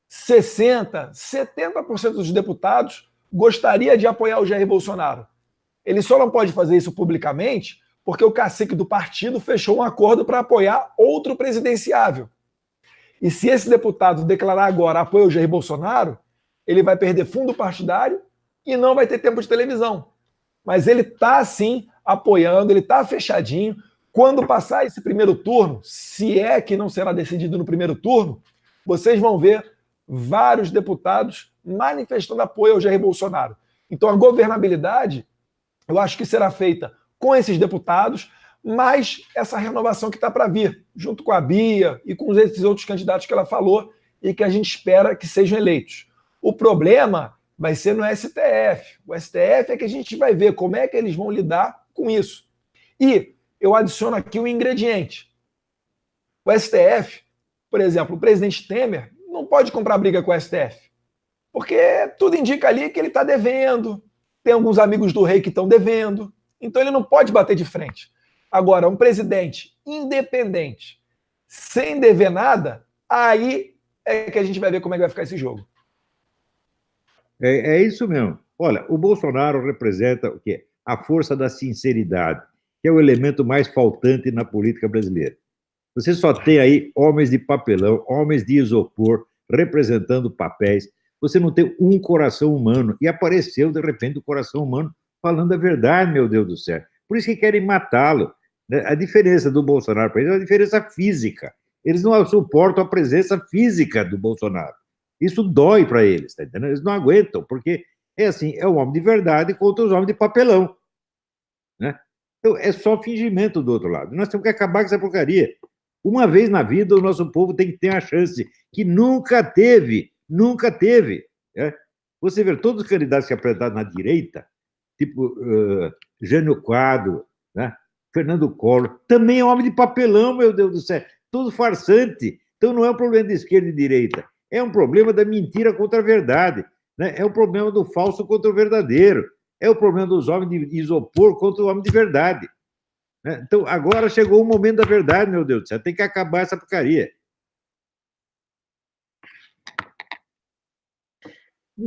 60%, 70% dos deputados gostaria de apoiar o Jair Bolsonaro. Ele só não pode fazer isso publicamente porque o cacique do partido fechou um acordo para apoiar outro presidenciável. E se esse deputado declarar agora apoio ao Jair Bolsonaro, ele vai perder fundo partidário e não vai ter tempo de televisão. Mas ele está, sim, apoiando, ele está fechadinho. Quando passar esse primeiro turno, se é que não será decidido no primeiro turno, vocês vão ver vários deputados manifestando apoio ao Jair Bolsonaro. Então, a governabilidade, eu acho que será feita com esses deputados, mas essa renovação que está para vir, junto com a Bia e com esses outros candidatos que ela falou e que a gente espera que sejam eleitos. O problema vai ser no STF. O STF é que a gente vai ver como é que eles vão lidar com isso. E eu adiciono aqui um ingrediente. O STF, por exemplo, o presidente Temer não pode comprar briga com o STF, porque tudo indica ali que ele está devendo, tem alguns amigos do rei que estão devendo, então ele não pode bater de frente. Agora, um presidente independente, sem dever nada, aí é que a gente vai ver como é que vai ficar esse jogo. É isso mesmo. Olha, o Bolsonaro representa o quê? A força da sinceridade, que é o elemento mais faltante na política brasileira. Você só tem aí homens de papelão, homens de isopor, representando papéis. Você não tem um coração humano. E apareceu, de repente, o coração humano falando a verdade, meu Deus do céu. Por isso que querem matá-lo. A diferença do Bolsonaro para eles é uma diferença física. Eles não suportam a presença física do Bolsonaro. Isso dói para eles, tá entendendo? Eles não aguentam, porque é assim, é o homem de verdade contra os homens de papelão, né? Então, é só fingimento do outro lado. Nós temos que acabar com essa porcaria. Uma vez na vida, o nosso povo tem que ter a chance que nunca teve. Né? Você vê todos os candidatos que apresentaram na direita, tipo Jânio Quadro, né? Fernando Collor, também é homem de papelão, meu Deus do céu, tudo farsante. Então não é um problema de esquerda e direita, é um problema da mentira contra a verdade, né? É um problema do falso contra o verdadeiro, é o problema dos homens de isopor contra o homem de verdade. Né? Então agora chegou o momento da verdade, meu Deus do céu, tem que acabar essa porcaria.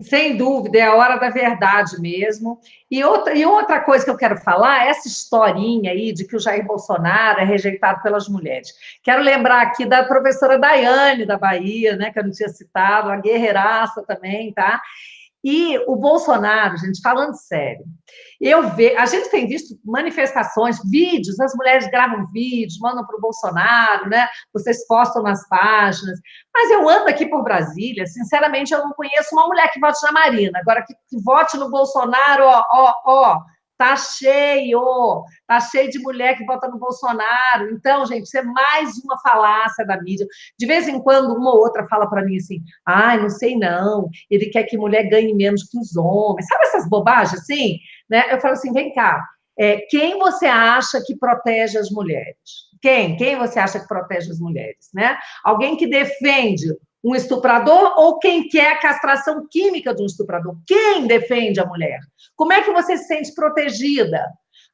Sem dúvida, é a hora da verdade mesmo. E outra coisa que eu quero falar é essa historinha aí de que o Jair Bolsonaro é rejeitado pelas mulheres. Quero lembrar aqui da professora Daiane, da Bahia, né, que eu não tinha citado, a guerreiraça também, tá? E o Bolsonaro, gente, falando sério, a gente tem visto manifestações, vídeos, as mulheres gravam vídeos, mandam para o Bolsonaro, né? Vocês postam nas páginas, mas eu ando aqui por Brasília, sinceramente, eu não conheço uma mulher que vote na Marina, agora que vote no Bolsonaro, ó, tá cheio de mulher que vota no Bolsonaro. Então, gente, isso é mais uma falácia da mídia. De vez em quando, uma ou outra fala para mim assim, não sei não, ele quer que mulher ganhe menos que os homens. Sabe essas bobagens assim? Né? Eu falo assim, vem cá, quem você acha que protege as mulheres? Quem você acha que protege as mulheres? Né? Alguém que defende um estuprador ou quem quer a castração química de um estuprador? Quem defende a mulher? Como é que você se sente protegida?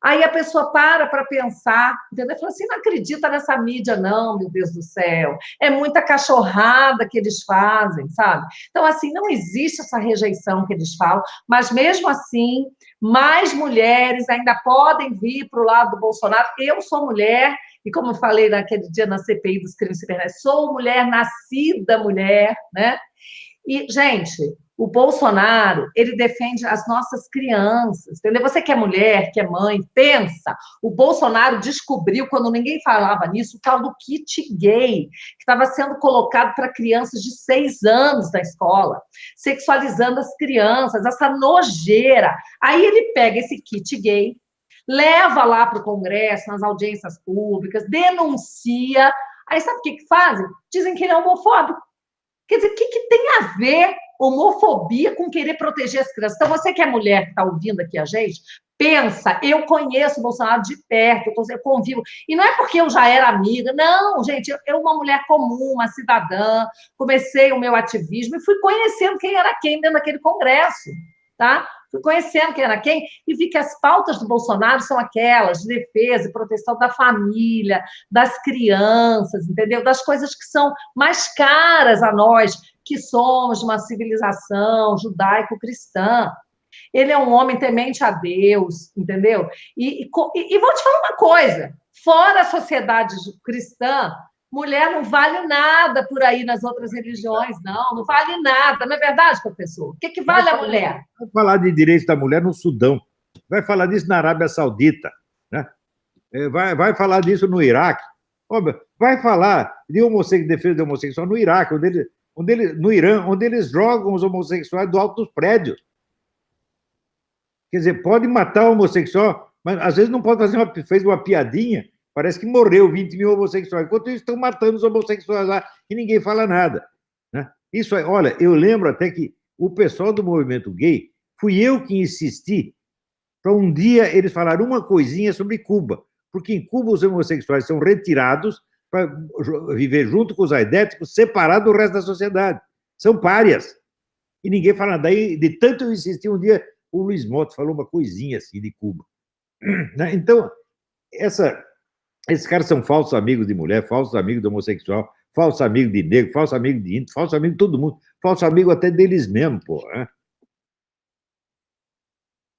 Aí a pessoa para pensar, entendeu? Fala assim, não acredita nessa mídia não, meu Deus do céu. É muita cachorrada que eles fazem, sabe? Então, assim, não existe essa rejeição que eles falam, mas mesmo assim, mais mulheres ainda podem vir para o lado do Bolsonaro. Eu sou mulher, e como eu falei naquele dia na CPI dos crimes cibernéticos, sou mulher, nascida mulher, né? E, gente, o Bolsonaro, ele defende as nossas crianças, entendeu? Você que é mulher, que é mãe, pensa. O Bolsonaro descobriu, quando ninguém falava nisso, o tal do kit gay, que estava sendo colocado para crianças de 6 anos na escola, sexualizando as crianças, essa nojeira. Aí ele pega esse kit gay, leva lá para o Congresso, nas audiências públicas, denuncia. Aí sabe o que fazem? Dizem que ele é homofóbico. Quer dizer, o que tem a ver homofobia com querer proteger as crianças? Então, você que é mulher, que está ouvindo aqui a gente, pensa, eu conheço o Bolsonaro de perto, eu convivo. E não é porque eu já era amiga, não, gente, eu uma mulher comum, uma cidadã, comecei o meu ativismo e fui conhecendo quem era quem dentro daquele congresso, tá? Fui conhecendo quem era quem e vi que as pautas do Bolsonaro são aquelas de defesa e proteção da família, das crianças, entendeu? Das coisas que são mais caras a nós, que somos de uma civilização judaico-cristã. Ele é um homem temente a Deus, entendeu? E vou te falar uma coisa, fora a sociedade cristã, mulher não vale nada por aí nas outras religiões, não vale nada, não é verdade, professor? O que vale a mulher? Vai falar de direitos da mulher no Sudão, vai falar disso na Arábia Saudita, né? Vai falar disso no Iraque, vai falar de defesa do homossexual no Iraque, no Irã, onde eles jogam os homossexuais do alto dos prédios. Quer dizer, pode matar o homossexual, mas às vezes não pode fez uma piadinha, parece que morreu 20 mil homossexuais. Enquanto isso, estão matando os homossexuais lá e ninguém fala nada. Né? Isso aí, olha, eu lembro até que o pessoal do movimento gay, fui eu que insisti para um dia eles falarem uma coisinha sobre Cuba, porque em Cuba os homossexuais são retirados para viver junto com os aidéticos, separados do resto da sociedade. São párias. E ninguém fala nada. Daí, de tanto eu insistir, um dia o Luiz Motto falou uma coisinha assim de Cuba. Então, esses caras são falsos amigos de mulher, falsos amigos de homossexual, falsos amigos de negro, falsos amigos de índio, falsos amigos de todo mundo, falsos amigos até deles mesmos, pô. Né?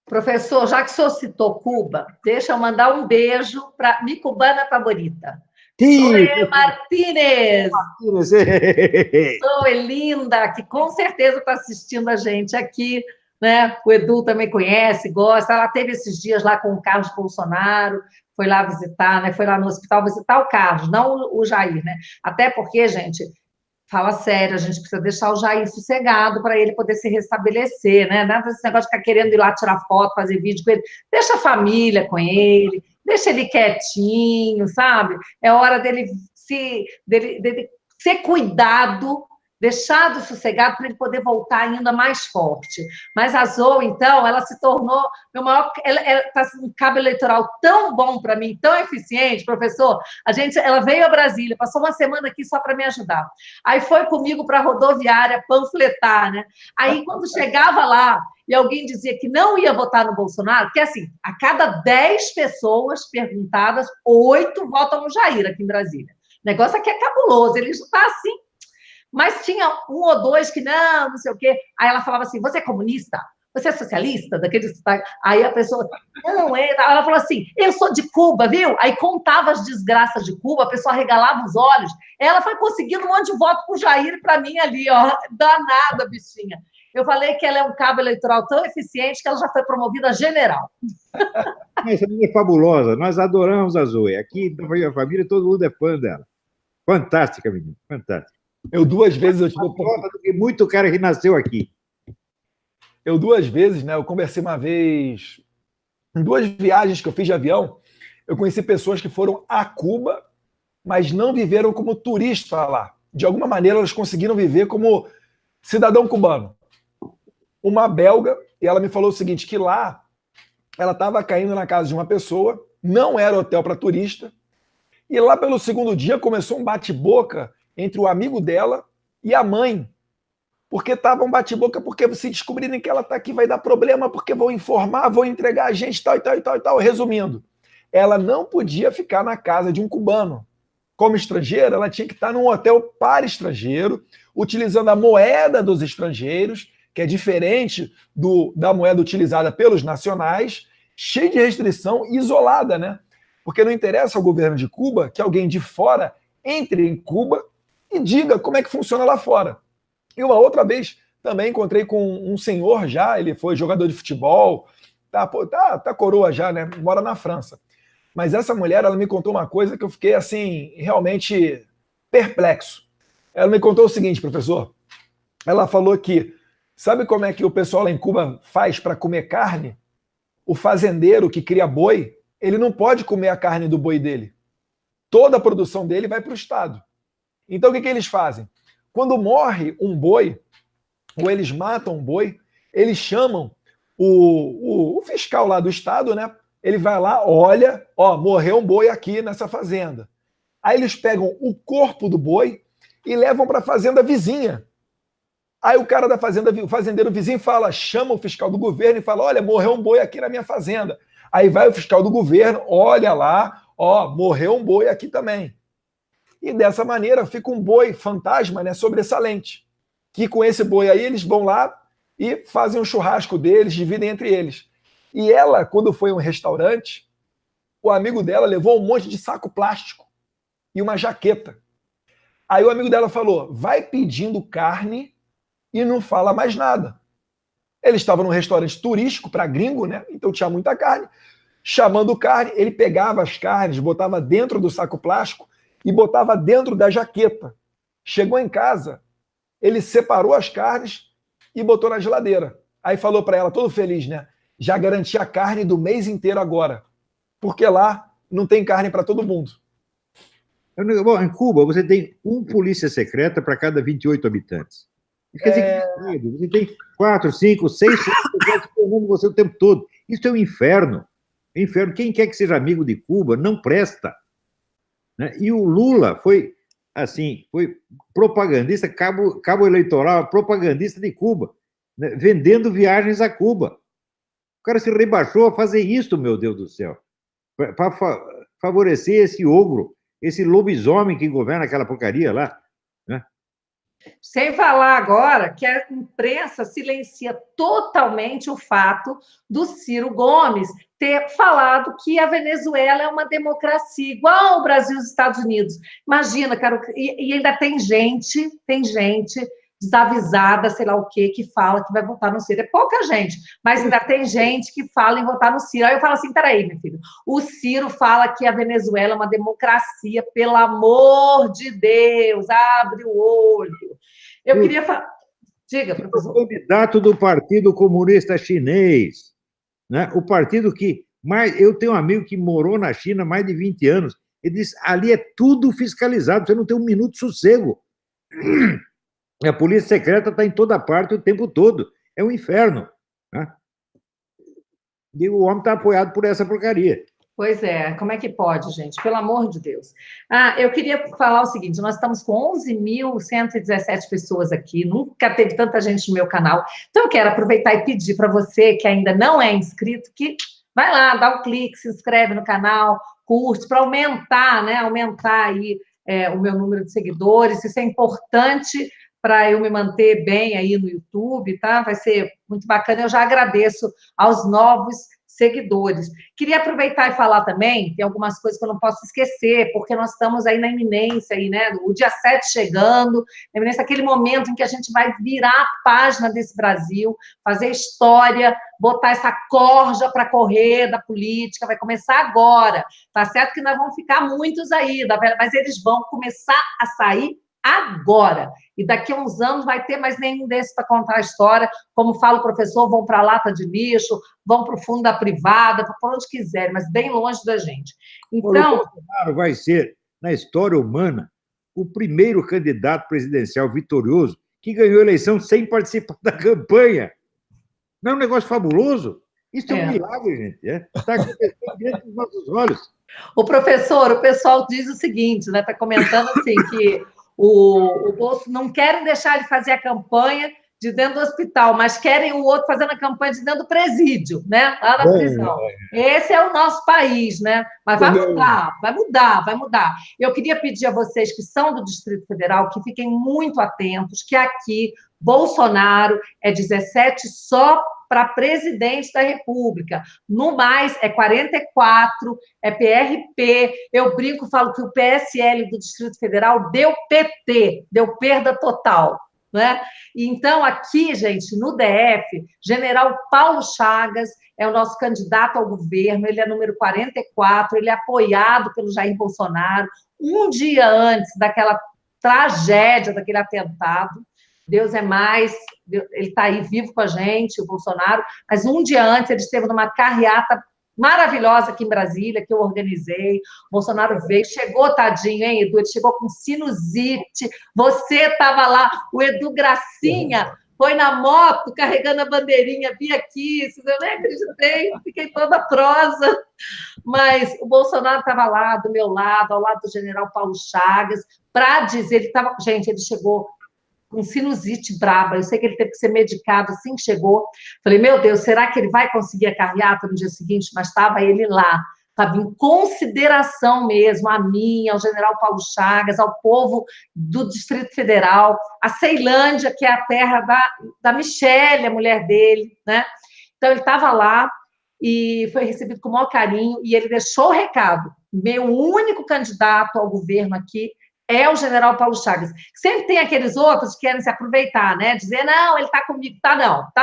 Professor, já que o senhor citou Cuba, deixa eu mandar um beijo para minha cubana favorita. Zoe Martínez! Zoe linda, que com certeza está assistindo a gente aqui, né? O Edu também conhece, gosta. Ela teve esses dias lá com o Carlos Bolsonaro, foi lá visitar, né? Foi lá no hospital visitar o Carlos, não o Jair, né? Até porque, gente, Fala sério, a gente precisa deixar o Jair sossegado para ele poder se restabelecer, né? Nada desse negócio de ficar querendo ir lá tirar foto, fazer vídeo com ele. Deixa a família com ele, deixa ele quietinho, sabe? É hora dele ser cuidado, deixado sossegado para ele poder voltar ainda mais forte. Mas a Zoe, então, ela se tornou meu maior. Ela está um cabo eleitoral tão bom para mim, tão eficiente, professor. Ela veio a Brasília, passou uma semana aqui só para me ajudar. Aí foi comigo para a rodoviária panfletar, né? Aí, quando chegava lá e alguém dizia que não ia votar no Bolsonaro, porque assim, a cada 10 pessoas perguntadas, 8 votam no Jair aqui em Brasília. O negócio aqui é cabuloso, ele já está assim. Mas tinha um ou dois que não sei o quê. Aí ela falava assim, você é comunista? Você é socialista? Aí a pessoa, não é. Ela falou assim, eu sou de Cuba, viu? Aí contava as desgraças de Cuba, a pessoa regalava os olhos. Ela foi conseguindo um monte de voto pro Jair para mim ali, ó. Danada, bichinha. Eu falei que ela é um cabo eleitoral tão eficiente que ela já foi promovida a general. Essa menina é fabulosa. Nós adoramos a Zoe. Aqui, na família, todo mundo é fã dela. Fantástica, menina. Fantástica. Eu 2 vezes eu tive do que muito cara que nasceu aqui. Eu 2 vezes, né? Eu conversei uma vez em 2 viagens que eu fiz de avião. Eu conheci pessoas que foram a Cuba, mas não viveram como turista lá. De alguma maneira, elas conseguiram viver como cidadão cubano. Uma belga, e ela me falou o seguinte, que lá ela estava caindo na casa de uma pessoa, não era hotel para turista, e lá pelo segundo dia começou um bate-boca entre o amigo dela e a mãe. Porque estava um bate-boca, porque se descobrirem que ela está aqui vai dar problema, porque vão informar, vão entregar a gente, tal, e tal, e tal, e tal. Resumindo, ela não podia ficar na casa de um cubano. Como estrangeira, ela tinha que estar num hotel para estrangeiro, utilizando a moeda dos estrangeiros, que é diferente da moeda utilizada pelos nacionais, cheia de restrição, isolada, né? Porque não interessa ao governo de Cuba que alguém de fora entre em Cuba e diga como é que funciona lá fora. E uma outra vez também encontrei com um senhor já, ele foi jogador de futebol, tá coroa já, né? Mora na França. Mas essa mulher, ela me contou uma coisa que eu fiquei, assim, realmente perplexo. Ela me contou o seguinte, professor. Ela falou que, sabe como é que o pessoal lá em Cuba faz para comer carne? O fazendeiro que cria boi, ele não pode comer a carne do boi dele. Toda a produção dele vai para o Estado. Então, o que eles fazem? Quando morre um boi, ou eles matam um boi, eles chamam o fiscal lá do Estado, né? Ele vai lá, olha, ó, morreu um boi aqui nessa fazenda. Aí eles pegam o corpo do boi e levam para a fazenda vizinha. Aí o cara da fazenda, o fazendeiro vizinho fala, chama o fiscal do governo e fala, olha, morreu um boi aqui na minha fazenda. Aí vai o fiscal do governo, olha lá, ó, morreu um boi aqui também. E dessa maneira fica um boi fantasma, né, sobressalente. Que com esse boi aí eles vão lá e fazem um churrasco deles, dividem entre eles. E ela, quando foi a um restaurante, o amigo dela levou um monte de saco plástico e uma jaqueta. Aí o amigo dela falou, vai pedindo carne e não fala mais nada. Ele estava num restaurante turístico para gringo, né? Então tinha muita carne. Chamando carne, ele pegava as carnes, botava dentro do saco plástico e botava dentro da jaqueta. Chegou em casa, ele separou as carnes e botou na geladeira. Aí falou para ela, todo feliz, né? Já garanti a carne do mês inteiro agora, porque lá não tem carne para todo mundo. Bom, em Cuba, você tem um polícia secreta para cada 28 habitantes. Quer dizer que você tem 4, 5, 6 polícias secretas esperando você o tempo todo. Isso é um inferno. É um inferno. Quem quer que seja amigo de Cuba não presta. Né? E o Lula foi, assim, foi propagandista, cabo eleitoral, propagandista de Cuba, né? Vendendo viagens a Cuba. O cara se rebaixou a fazer isso, meu Deus do céu, para favorecer esse ogro, esse lobisomem que governa aquela porcaria lá. Né? Sem falar agora que a imprensa silencia totalmente o fato do Ciro Gomes ter falado que a Venezuela é uma democracia igual ao Brasil e os Estados Unidos. Imagina, cara, e ainda tem gente desavisada, sei lá o quê, que fala que vai votar no Ciro. É pouca gente, mas ainda tem gente que fala em votar no Ciro. Aí eu falo assim, peraí, meu filho, o Ciro fala que a Venezuela é uma democracia, pelo amor de Deus, abre o olho. Eu queria falar... Diga, professor. O candidato do Partido Comunista Chinês, né? O partido que mais... Eu tenho um amigo que morou na China há mais de 20 anos. Ele disse, ali é tudo fiscalizado, você não tem um minuto de sossego. A polícia secreta está em toda parte o tempo todo. É um inferno. Né? E o homem está apoiado por essa porcaria. Pois é, como é que pode, gente? Pelo amor de Deus. Ah, eu queria falar o seguinte, nós estamos com 11.117 pessoas aqui, nunca teve tanta gente no meu canal, então eu quero aproveitar e pedir para você que ainda não é inscrito, que vai lá, dá um clique, se inscreve no canal, curte, para aumentar, né, aumentar aí o meu número de seguidores, isso é importante para eu me manter bem aí no YouTube, tá? Vai ser muito bacana, eu já agradeço aos novos seguidores. Queria aproveitar e falar também, tem algumas coisas que eu não posso esquecer, porque nós estamos aí na iminência, aí, né? O dia 7 chegando, na iminência, aquele momento em que a gente vai virar a página desse Brasil, fazer história, botar essa corja para correr da política, vai começar agora. Tá certo que nós vamos ficar muitos aí, mas eles vão começar a sair agora. E daqui a uns anos vai ter mais nenhum desses para contar a história. Como fala o professor, vão para a lata de lixo, vão para o fundo da privada, para onde quiserem, mas bem longe da gente. Então, o Bolsonaro vai ser, na história humana, o primeiro candidato presidencial vitorioso que ganhou a eleição sem participar da campanha. Não é um negócio fabuloso? Isso é um milagre, gente. Está acontecendo diante dos nossos olhos. O professor, o pessoal diz o seguinte, né? Está comentando assim que o Bolsonaro não querem deixar ele fazer a campanha de dentro do hospital, mas querem o outro fazendo a campanha de dentro do presídio, né? Lá na prisão. Esse é o nosso país, né? Mas vai mudar, vai mudar, vai mudar. Eu queria pedir a vocês que são do Distrito Federal que fiquem muito atentos, que aqui Bolsonaro é 17 só para presidente da República. No mais, é 44, é PRP. Eu brinco, falo que o PSL do Distrito Federal deu PT, deu perda total. Né? Então, aqui, gente, no DF, General Paulo Chagas é o nosso candidato ao governo, ele é número 44, ele é apoiado pelo Jair Bolsonaro, um dia antes daquela tragédia, daquele atentado. Deus é mais, ele está aí vivo com a gente, o Bolsonaro, mas um dia antes ele esteve numa carreata maravilhosa aqui em Brasília, que eu organizei, o Bolsonaro veio, chegou, tadinho, hein, Edu? Ele chegou com sinusite, você estava lá, o Edu Gracinha foi na moto, carregando a bandeirinha, vi aqui, eu nem acreditei, fiquei toda prosa, mas o Bolsonaro estava lá, do meu lado, ao lado do general Paulo Chagas, para dizer, gente, ele chegou com sinusite braba, eu sei que ele teve que ser medicado assim que chegou, falei, meu Deus, será que ele vai conseguir a carreata no dia seguinte? Mas estava ele lá, estava em consideração mesmo a mim, ao general Paulo Chagas, ao povo do Distrito Federal, a Ceilândia, que é a terra da Michelle, a mulher dele, né? Então, ele estava lá e foi recebido com o maior carinho, e ele deixou o recado, meu único candidato ao governo aqui é o general Paulo Chagas. Sempre tem aqueles outros que querem se aproveitar, né? Dizer, não, ele está comigo. Tá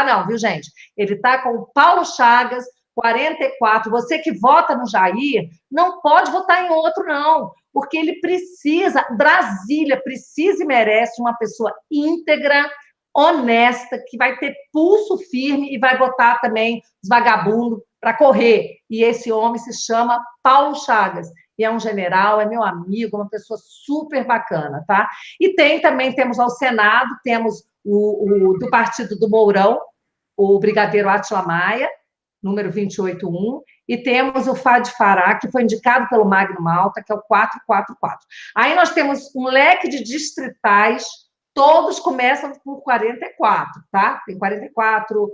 não, viu, gente? Ele está com o Paulo Chagas, 44. Você que vota no Jair, não pode votar em outro, não. Porque ele precisa, Brasília precisa e merece uma pessoa íntegra, honesta, que vai ter pulso firme e vai botar também os vagabundos para correr. E esse homem se chama Paulo Chagas. E é um general, é meu amigo, uma pessoa super bacana, tá? E temos ao Senado, temos o do partido do Mourão, o brigadeiro Átila Maia, número 281, e temos o Fadi Fará, que foi indicado pelo Magno Malta, que é o 444. Aí nós temos um leque de distritais, todos começam por 44, tá? Tem 44,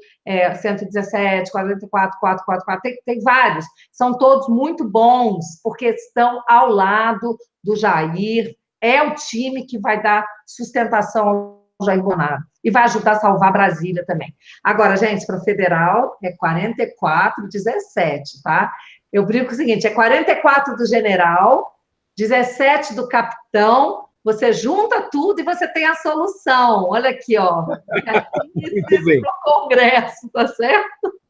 117, 44, 444, tem vários. São todos muito bons, porque estão ao lado do Jair. É o time que vai dar sustentação ao Jair Bolsonaro. E vai ajudar a salvar Brasília também. Agora, gente, para o federal, é 44, 17, tá? Eu brinco o seguinte, é 44 do general, 17 do capitão, Você junta tudo e você tem a solução. Olha aqui, ó. Muito bem. Pro Congresso, tá certo?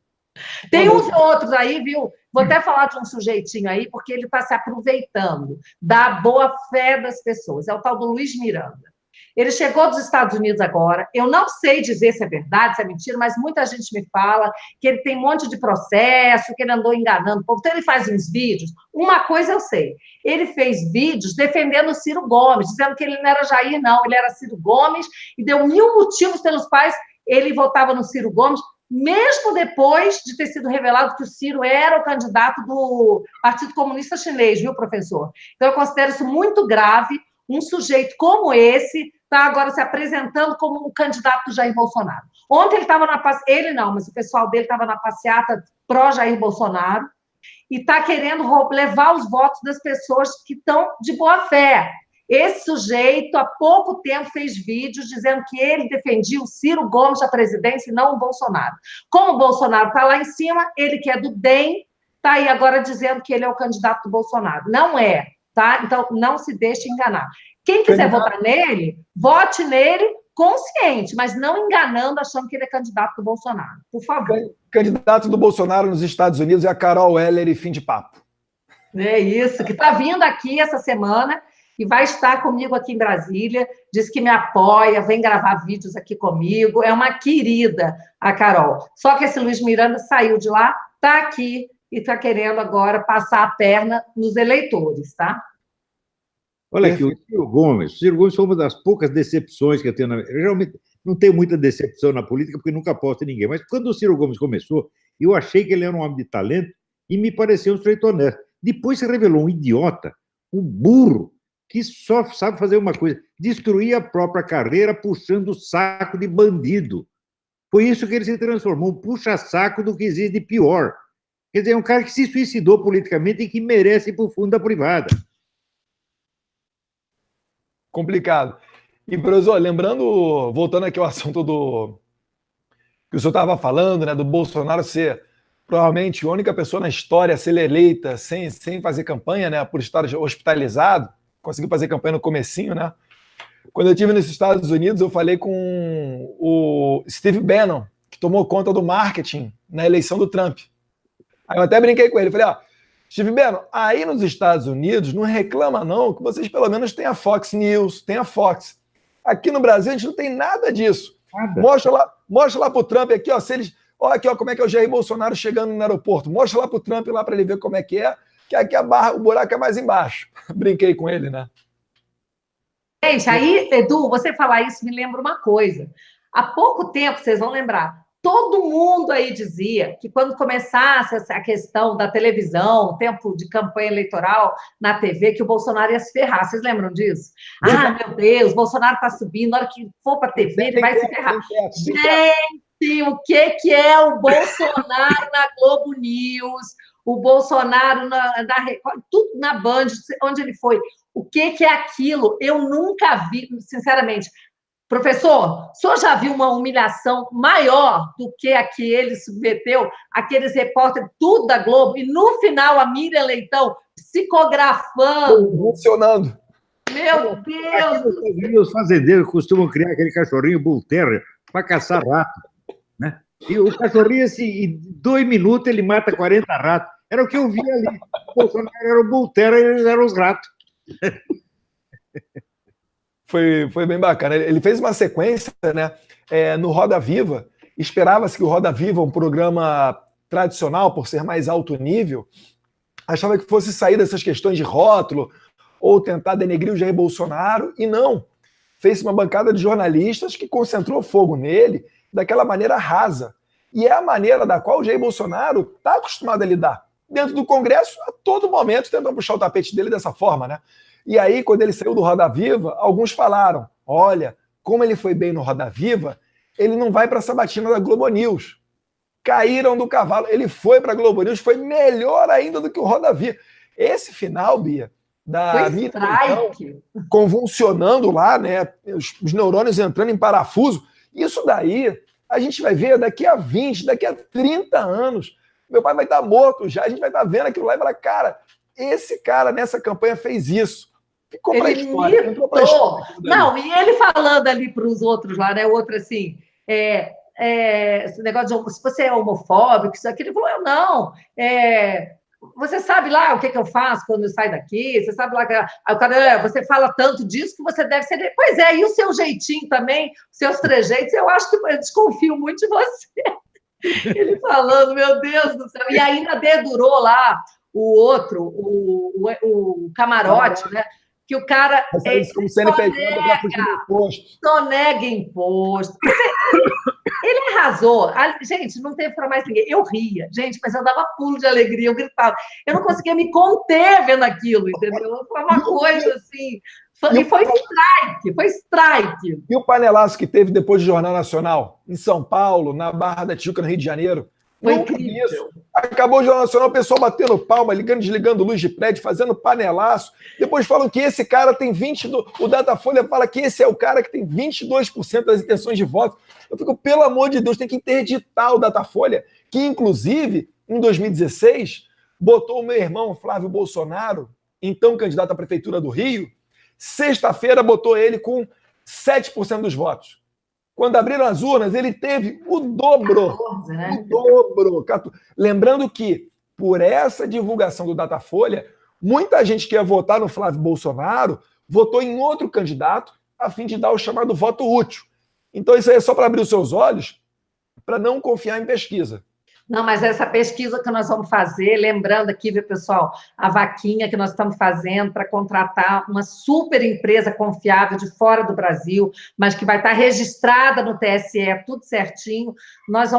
Tem uns outros aí, viu? Vou até falar de um sujeitinho aí, porque ele está se aproveitando da boa-fé das pessoas. É o tal do Luiz Miranda. Ele chegou dos Estados Unidos agora. Eu não sei dizer se é verdade, se é mentira, mas muita gente me fala que ele tem um monte de processo, que ele andou enganando o povo. Então, ele faz uns vídeos. Uma coisa eu sei. Ele fez vídeos defendendo o Ciro Gomes, dizendo que ele não era Jair, não. Ele era Ciro Gomes e deu 1000 motivos pelos quais ele votava no Ciro Gomes, mesmo depois de ter sido revelado que o Ciro era o candidato do Partido Comunista Chinês, viu, professor? Então, eu considero isso muito grave. Um sujeito como esse está agora se apresentando como um candidato do Jair Bolsonaro. Ontem ele estava na passeata, ele não, mas o pessoal dele estava na passeata pró-Jair Bolsonaro e está querendo levar os votos das pessoas que estão de boa fé. Esse sujeito, há pouco tempo, fez vídeos dizendo que ele defendia o Ciro Gomes da presidência e não o Bolsonaro. Como o Bolsonaro está lá em cima, ele que é do DEM, está aí agora dizendo que ele é o candidato do Bolsonaro. Não é, tá? Então, não se deixe enganar. Quem quiser votar nele, vote nele consciente, mas não enganando, achando que ele é candidato do Bolsonaro. Por favor. Candidato do Bolsonaro nos Estados Unidos é a Carol Heller e fim de papo. É isso, que está vindo aqui essa semana e vai estar comigo aqui em Brasília, diz que me apoia, vem gravar vídeos aqui comigo, é uma querida a Carol. Só que esse Luiz Miranda saiu de lá, está aqui e está querendo agora passar a perna nos eleitores, tá? Olha aqui, o Ciro Gomes foi uma das poucas decepções que eu tenho. Eu geralmente não tenho muita decepção na política, porque nunca aposto em ninguém. Mas quando o Ciro Gomes começou, eu achei que ele era um homem de talento e me pareceu um sujeito honesto. Depois se revelou um idiota, um burro, que só sabe fazer uma coisa: destruir a própria carreira puxando o saco de bandido. Foi isso que ele se transformou, um puxa-saco do que existe de pior. Quer dizer, é um cara que se suicidou politicamente e que merece ir para o fundo da privada. Complicado. E, professor, lembrando, voltando aqui ao assunto que o senhor estava falando, né, do Bolsonaro ser provavelmente a única pessoa na história a ser eleita sem fazer campanha, né, por estar hospitalizado, conseguiu fazer campanha no comecinho, né? Quando eu estive nos Estados Unidos, eu falei com o Steve Bannon, que tomou conta do marketing na eleição do Trump. Aí eu até brinquei com ele, falei, ó, Steve Bannon, aí nos Estados Unidos não reclama não que vocês pelo menos têm a Fox News, têm a Fox. Aqui no Brasil a gente não tem nada disso. Nada. Mostra lá pro Trump aqui, ó, se eles, ó, aqui, ó, como é que é o Jair Bolsonaro chegando no aeroporto. Mostra lá pro Trump lá para ele ver como é, que aqui o buraco é mais embaixo. Brinquei com ele, né? Gente, aí, Edu, você falar isso me lembra uma coisa. Há pouco tempo, vocês vão lembrar, todo mundo aí dizia que quando começasse a questão da televisão, tempo de campanha eleitoral na TV, que o Bolsonaro ia se ferrar. Vocês lembram disso? Ah, meu Deus, o Bolsonaro está subindo, na hora que for para a TV, ele vai se ferrar. Gente, o que é o Bolsonaro na Globo News, o Bolsonaro na Record, tudo na Band, onde ele foi. O que é aquilo? Eu nunca vi, sinceramente. Professor, o senhor já viu uma humilhação maior do que a que ele submeteu aqueles repórteres, tudo da Globo, e no final a Miriam Leitão psicografando? Funcionando. Meu Deus! Os fazendeiros costumam criar aquele cachorrinho Bull Terrier para caçar rato, né? E o cachorrinho, assim, em 2 minutos, ele mata 40 ratos. Era o que eu via ali. O Bolsonaro era o Bull Terrier e eles eram os ratos. Foi bem bacana. Ele fez uma sequência, né, no Roda Viva. Esperava-se que o Roda Viva, um programa tradicional, por ser mais alto nível, achava que fosse sair dessas questões de rótulo ou tentar denegrir o Jair Bolsonaro, e não. Fez uma bancada de jornalistas que concentrou fogo nele daquela maneira rasa. E é a maneira da qual o Jair Bolsonaro está acostumado a lidar. Dentro do Congresso, a todo momento, tentando puxar o tapete dele dessa forma, né? E aí, quando ele saiu do Roda Viva, alguns falaram, olha, como ele foi bem no Roda Viva, ele não vai para a sabatina da Globo News. Caíram do cavalo. Ele foi para a Globo News, foi melhor ainda do que o Roda Viva. Esse final, Bia, da Miriam convulsionando lá, né, os neurônios entrando em parafuso, isso daí a gente vai ver daqui a 20, daqui a 30 anos. Meu pai vai estar morto já, a gente vai estar vendo aquilo lá e falar, cara, esse cara nessa campanha fez isso. Ficou para a história. Entrou pra história. Não, e ele falando ali para os outros lá, né? O outro assim, esse negócio de se você é homofóbico, isso aqui, ele falou, eu não. Você sabe lá o que eu faço quando eu saio daqui? Você sabe lá que aí o cara, você fala tanto disso que você deve ser. Pois é, e o seu jeitinho também, os seus trejeitos, eu acho que eu desconfio muito de você. Ele falando, meu Deus do céu. E ainda dedurou lá o outro, o camarote, né? Que o cara como CNPJ para fugir do imposto. Só nega imposto. Ele arrasou. Gente, não teve para mais ninguém. Eu ria, gente, mas eu dava pulo de alegria, eu gritava. Eu não conseguia me conter vendo aquilo, entendeu? Foi uma coisa assim. E foi strike. E o panelaço que teve depois do Jornal Nacional, em São Paulo, na Barra da Tijuca, no Rio de Janeiro? Foi incrível. Isso. Acabou o Jornal Nacional, o pessoal batendo palma, ligando, desligando luz de prédio, fazendo panelaço. Depois falam que esse cara tem 22%. O Datafolha fala que esse é o cara que tem 22% das intenções de voto. Eu fico, pelo amor de Deus, tem que interditar o Datafolha, que, inclusive, em 2016, botou o meu irmão Flávio Bolsonaro, então candidato à Prefeitura do Rio, sexta-feira botou ele com 7% dos votos. Quando abriram as urnas, ele teve o dobro. 14, né? O dobro. Lembrando que, por essa divulgação do Datafolha, muita gente que ia votar no Flávio Bolsonaro votou em outro candidato a fim de dar o chamado voto útil. Então, isso aí é só para abrir os seus olhos, para não confiar em pesquisa. Não, mas essa pesquisa que nós vamos fazer, lembrando aqui, viu, pessoal, a vaquinha que nós estamos fazendo para contratar uma super empresa confiável de fora do Brasil, mas que vai estar registrada no TSE, tudo certinho.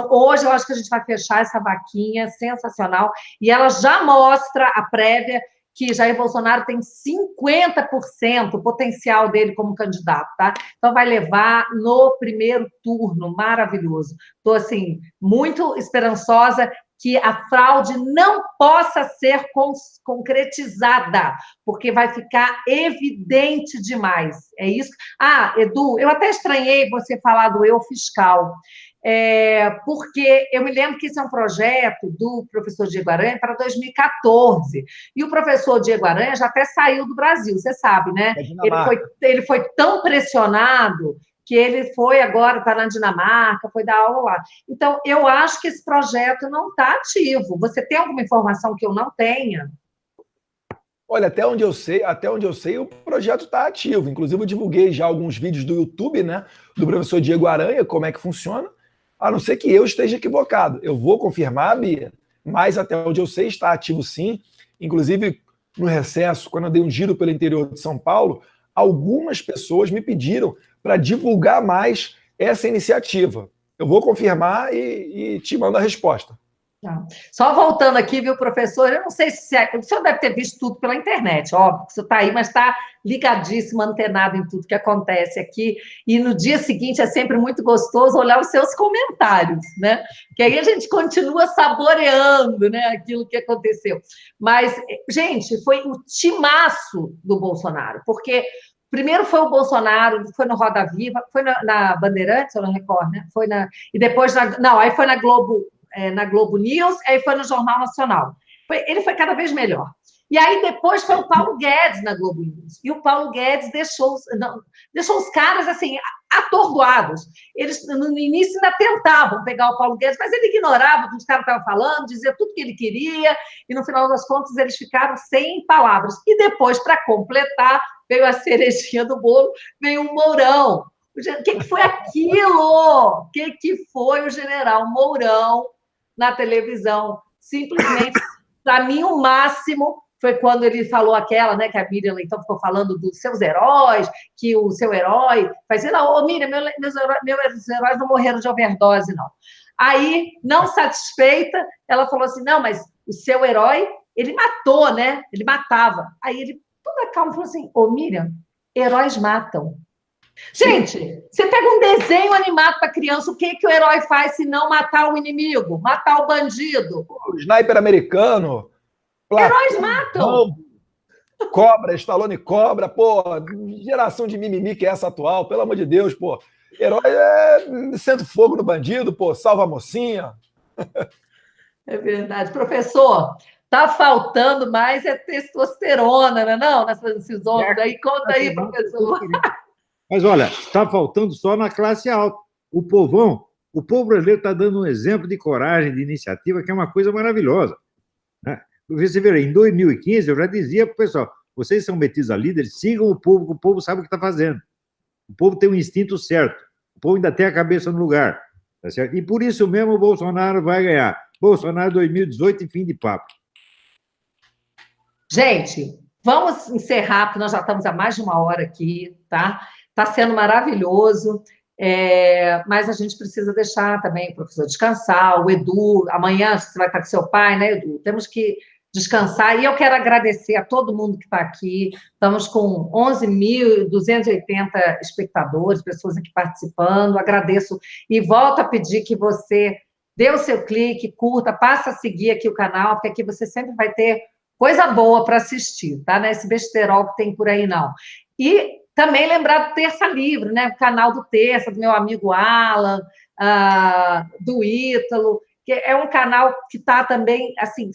Hoje eu acho que a gente vai fechar essa vaquinha sensacional, e ela já mostra a prévia que Jair Bolsonaro tem 50% o potencial dele como candidato, tá? Então, vai levar no primeiro turno, maravilhoso. Estou, assim, muito esperançosa que a fraude não possa ser concretizada, porque vai ficar evidente demais. É isso. Edu, eu até estranhei você falar do eu fiscal. Porque eu me lembro que esse é um projeto do professor Diego Aranha para 2014, e o professor Diego Aranha já até saiu do Brasil, você sabe, né? Ele foi tão pressionado que ele foi agora, está na Dinamarca, foi dar aula lá. Então, eu acho que esse projeto não está ativo. Você tem alguma informação que eu não tenha? Olha, até onde eu sei, o projeto está ativo. Inclusive, eu divulguei já alguns vídeos do YouTube, né, do professor Diego Aranha, como é que funciona. A não ser que eu esteja equivocado. Eu vou confirmar, Bia, mas até onde eu sei está ativo sim. Inclusive, no recesso, quando eu dei um giro pelo interior de São Paulo, algumas pessoas me pediram para divulgar mais essa iniciativa. Eu vou confirmar e te mando a resposta. Só voltando aqui, viu, professor? Eu não sei se o senhor deve ter visto tudo pela internet, óbvio que o senhor está aí, mas está ligadíssimo, antenado em tudo que acontece aqui. E no dia seguinte é sempre muito gostoso olhar os seus comentários, né? Que aí a gente continua saboreando, né, aquilo que aconteceu. Mas, gente, foi o timaço do Bolsonaro, porque primeiro foi o Bolsonaro, foi no Roda Viva, foi na Bandeirantes, eu não recordo, né? E depois aí foi na Globo News, aí foi no Jornal Nacional. Ele foi cada vez melhor. E aí depois foi o Paulo Guedes na Globo News. E o Paulo Guedes deixou os caras assim, atordoados. Eles, no início, ainda tentavam pegar o Paulo Guedes, mas ele ignorava o que os caras estavam falando, dizia tudo que ele queria, e no final das contas eles ficaram sem palavras. E depois, para completar, veio a cerejinha do bolo, veio o Mourão. O que foi aquilo? O que foi o general Mourão na televisão? Simplesmente, para mim, o máximo foi quando ele falou aquela, né, que a Miriam Leitão ficou falando dos seus heróis, que o seu herói vai dizer, não, Miriam, meus heróis não morreram de overdose, não. Aí, não satisfeita, ela falou assim, não, mas o seu herói, ele matou, né? Ele matava. Aí ele, toda calma, falou assim, Miriam, heróis matam. Gente, você pega um desenho animado para criança, o que o herói faz se não matar o inimigo, matar o bandido? O sniper americano. Heróis matam. Cobra, Stallone Cobra, pô, geração de mimimi que é essa atual, pelo amor de Deus, pô. Herói senta fogo no bandido, pô, salva a mocinha. É verdade. Professor, Tá faltando mais é testosterona, né, não? Nesses homens aí. Conta aí, professor. Mas, olha, está faltando só na classe alta. O povo brasileiro está dando um exemplo de coragem, de iniciativa, que é uma coisa maravilhosa, né? Você vê, em 2015, eu já dizia para o pessoal, vocês são metidos a líderes, sigam o povo, que o povo sabe o que está fazendo. O povo tem um instinto certo. O povo ainda tem a cabeça no lugar. Tá certo? E por isso mesmo o Bolsonaro vai ganhar. Bolsonaro 2018 e fim de papo. Gente, vamos encerrar, porque nós já estamos há mais de uma hora aqui, tá? Está sendo maravilhoso, mas a gente precisa deixar também o professor descansar, o Edu, amanhã você vai estar com seu pai, né, Edu? Temos que descansar, e eu quero agradecer a todo mundo que está aqui, estamos com 11.280 espectadores, pessoas aqui participando, agradeço, e volto a pedir que você dê o seu clique, curta, passa a seguir aqui o canal, porque aqui você sempre vai ter coisa boa para assistir, tá? Não é esse besterol que tem por aí, não. E também lembrar do Terça Livre, né? O canal do Terça, do meu amigo Alan, do Ítalo, que é um canal que está também, assim,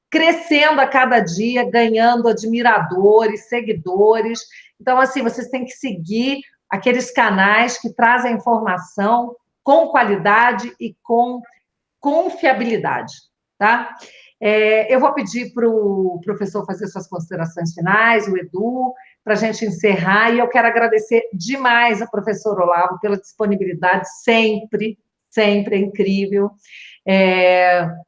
crescendo a cada dia, ganhando admiradores, seguidores. Então, assim, vocês têm que seguir aqueles canais que trazem informação com qualidade e com confiabilidade, tá? Eu vou pedir para o professor fazer suas considerações finais, o Edu, para a gente encerrar, e eu quero agradecer demais ao professor Olavo pela disponibilidade, sempre, sempre é incrível.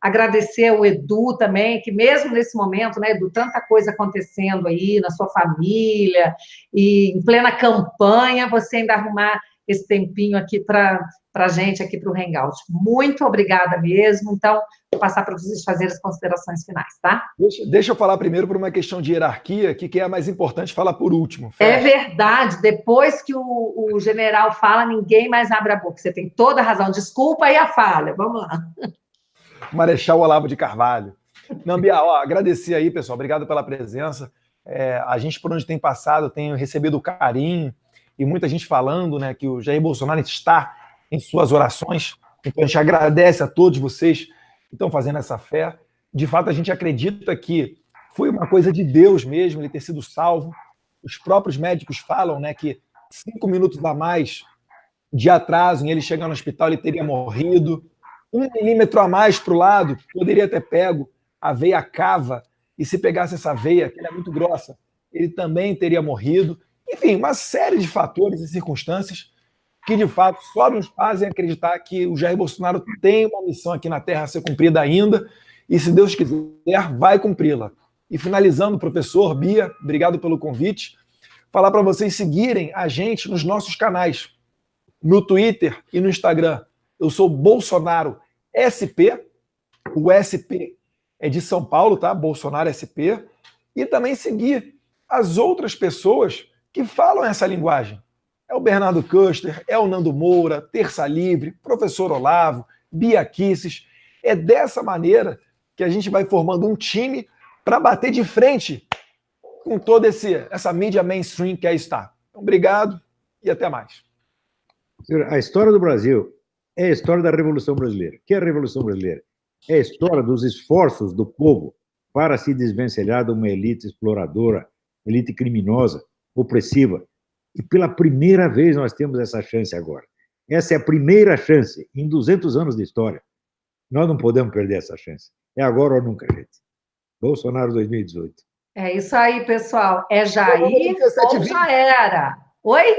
Agradecer ao Edu também, que mesmo nesse momento, né, Edu, tanta coisa acontecendo aí na sua família, e em plena campanha, você ainda arrumar esse tempinho aqui para a gente, aqui para o Hangout. Muito obrigada mesmo. Então, vou passar para vocês fazerem as considerações finais, tá? Deixa eu falar primeiro por uma questão de hierarquia, que quem é mais importante fala por último. Fecha. É verdade. Depois que o general fala, ninguém mais abre a boca. Você tem toda a razão. Desculpa aí a falha. Vamos lá. Marechal Olavo de Carvalho. Não, Bia, agradecer aí, pessoal. Obrigado pela presença. A gente, por onde tem passado, tem recebido carinho e muita gente falando, né, que o Jair Bolsonaro está em suas orações. Então, a gente agradece a todos vocês que estão fazendo essa fé. De fato, a gente acredita que foi uma coisa de Deus mesmo, ele ter sido salvo. Os próprios médicos falam, né, que 5 minutos a mais de atraso em ele chegar no hospital, ele teria morrido. 1 milímetro a mais para o lado, poderia ter pego a veia cava, e se pegasse essa veia, que é muito grossa, ele também teria morrido. Enfim, uma série de fatores e circunstâncias que, de fato, só nos fazem acreditar que o Jair Bolsonaro tem uma missão aqui na Terra a ser cumprida ainda, e, se Deus quiser, vai cumpri-la. E finalizando, professor, Bia, obrigado pelo convite, falar para vocês seguirem a gente nos nossos canais, no Twitter e no Instagram. Eu sou Bolsonaro SP, o SP é de São Paulo, tá? Bolsonaro SP, e também seguir as outras pessoas que falam essa linguagem. É o Bernardo Köster, é o Nando Moura, Terça Livre, professor Olavo, Bia Kicis. É dessa maneira que a gente vai formando um time para bater de frente com toda essa mídia mainstream que aí está. Então, obrigado e até mais. A história do Brasil é a história da Revolução Brasileira. O que é a Revolução Brasileira? É a história dos esforços do povo para se desvencilhar de uma elite exploradora, elite criminosa, opressiva. E pela primeira vez nós temos essa chance agora. Essa é a primeira chance em 200 anos de história. Nós não podemos perder essa chance. É agora ou nunca, gente. Bolsonaro 2018. É isso aí, pessoal. É Jair ou já era? Oi?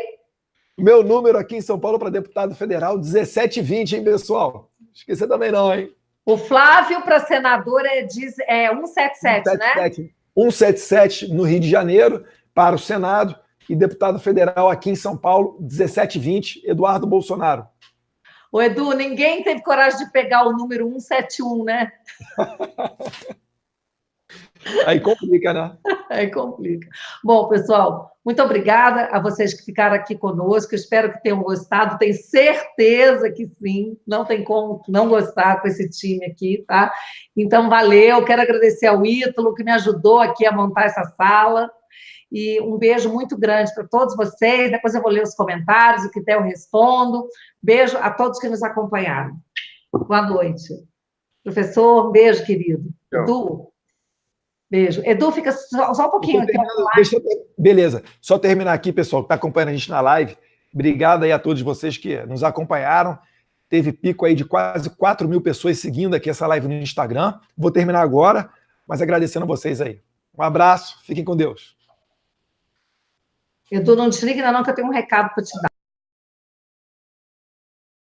Meu número aqui em São Paulo para deputado federal, 1720, hein, pessoal? Esquecer também não, hein? O Flávio para senador é 177, 177, né? 177 no Rio de Janeiro, para o Senado, e deputado federal aqui em São Paulo, 1720, Eduardo Bolsonaro. Ô, Edu, ninguém teve coragem de pegar o número 171, né? Aí complica, né? Aí complica. Bom, pessoal, muito obrigada a vocês que ficaram aqui conosco. Espero que tenham gostado. Tenho certeza que sim. Não tem como não gostar com esse time aqui, tá? Então, valeu. Quero agradecer ao Ítalo, que me ajudou aqui a montar essa sala. E um beijo muito grande para todos vocês. Depois eu vou ler os comentários, o que der eu respondo. Beijo a todos que nos acompanharam. Boa noite. Professor, um beijo, querido. Tchau. Edu. Beijo. Edu, fica só um pouquinho aqui. Beleza. Só terminar aqui, pessoal, que está acompanhando a gente na live. Obrigado aí a todos vocês que nos acompanharam. Teve pico aí de quase 4 mil pessoas seguindo aqui essa live no Instagram. Vou terminar agora, mas agradecendo a vocês aí. Um abraço, fiquem com Deus. Edu, não desliga ainda não, que eu tenho um recado para te dar.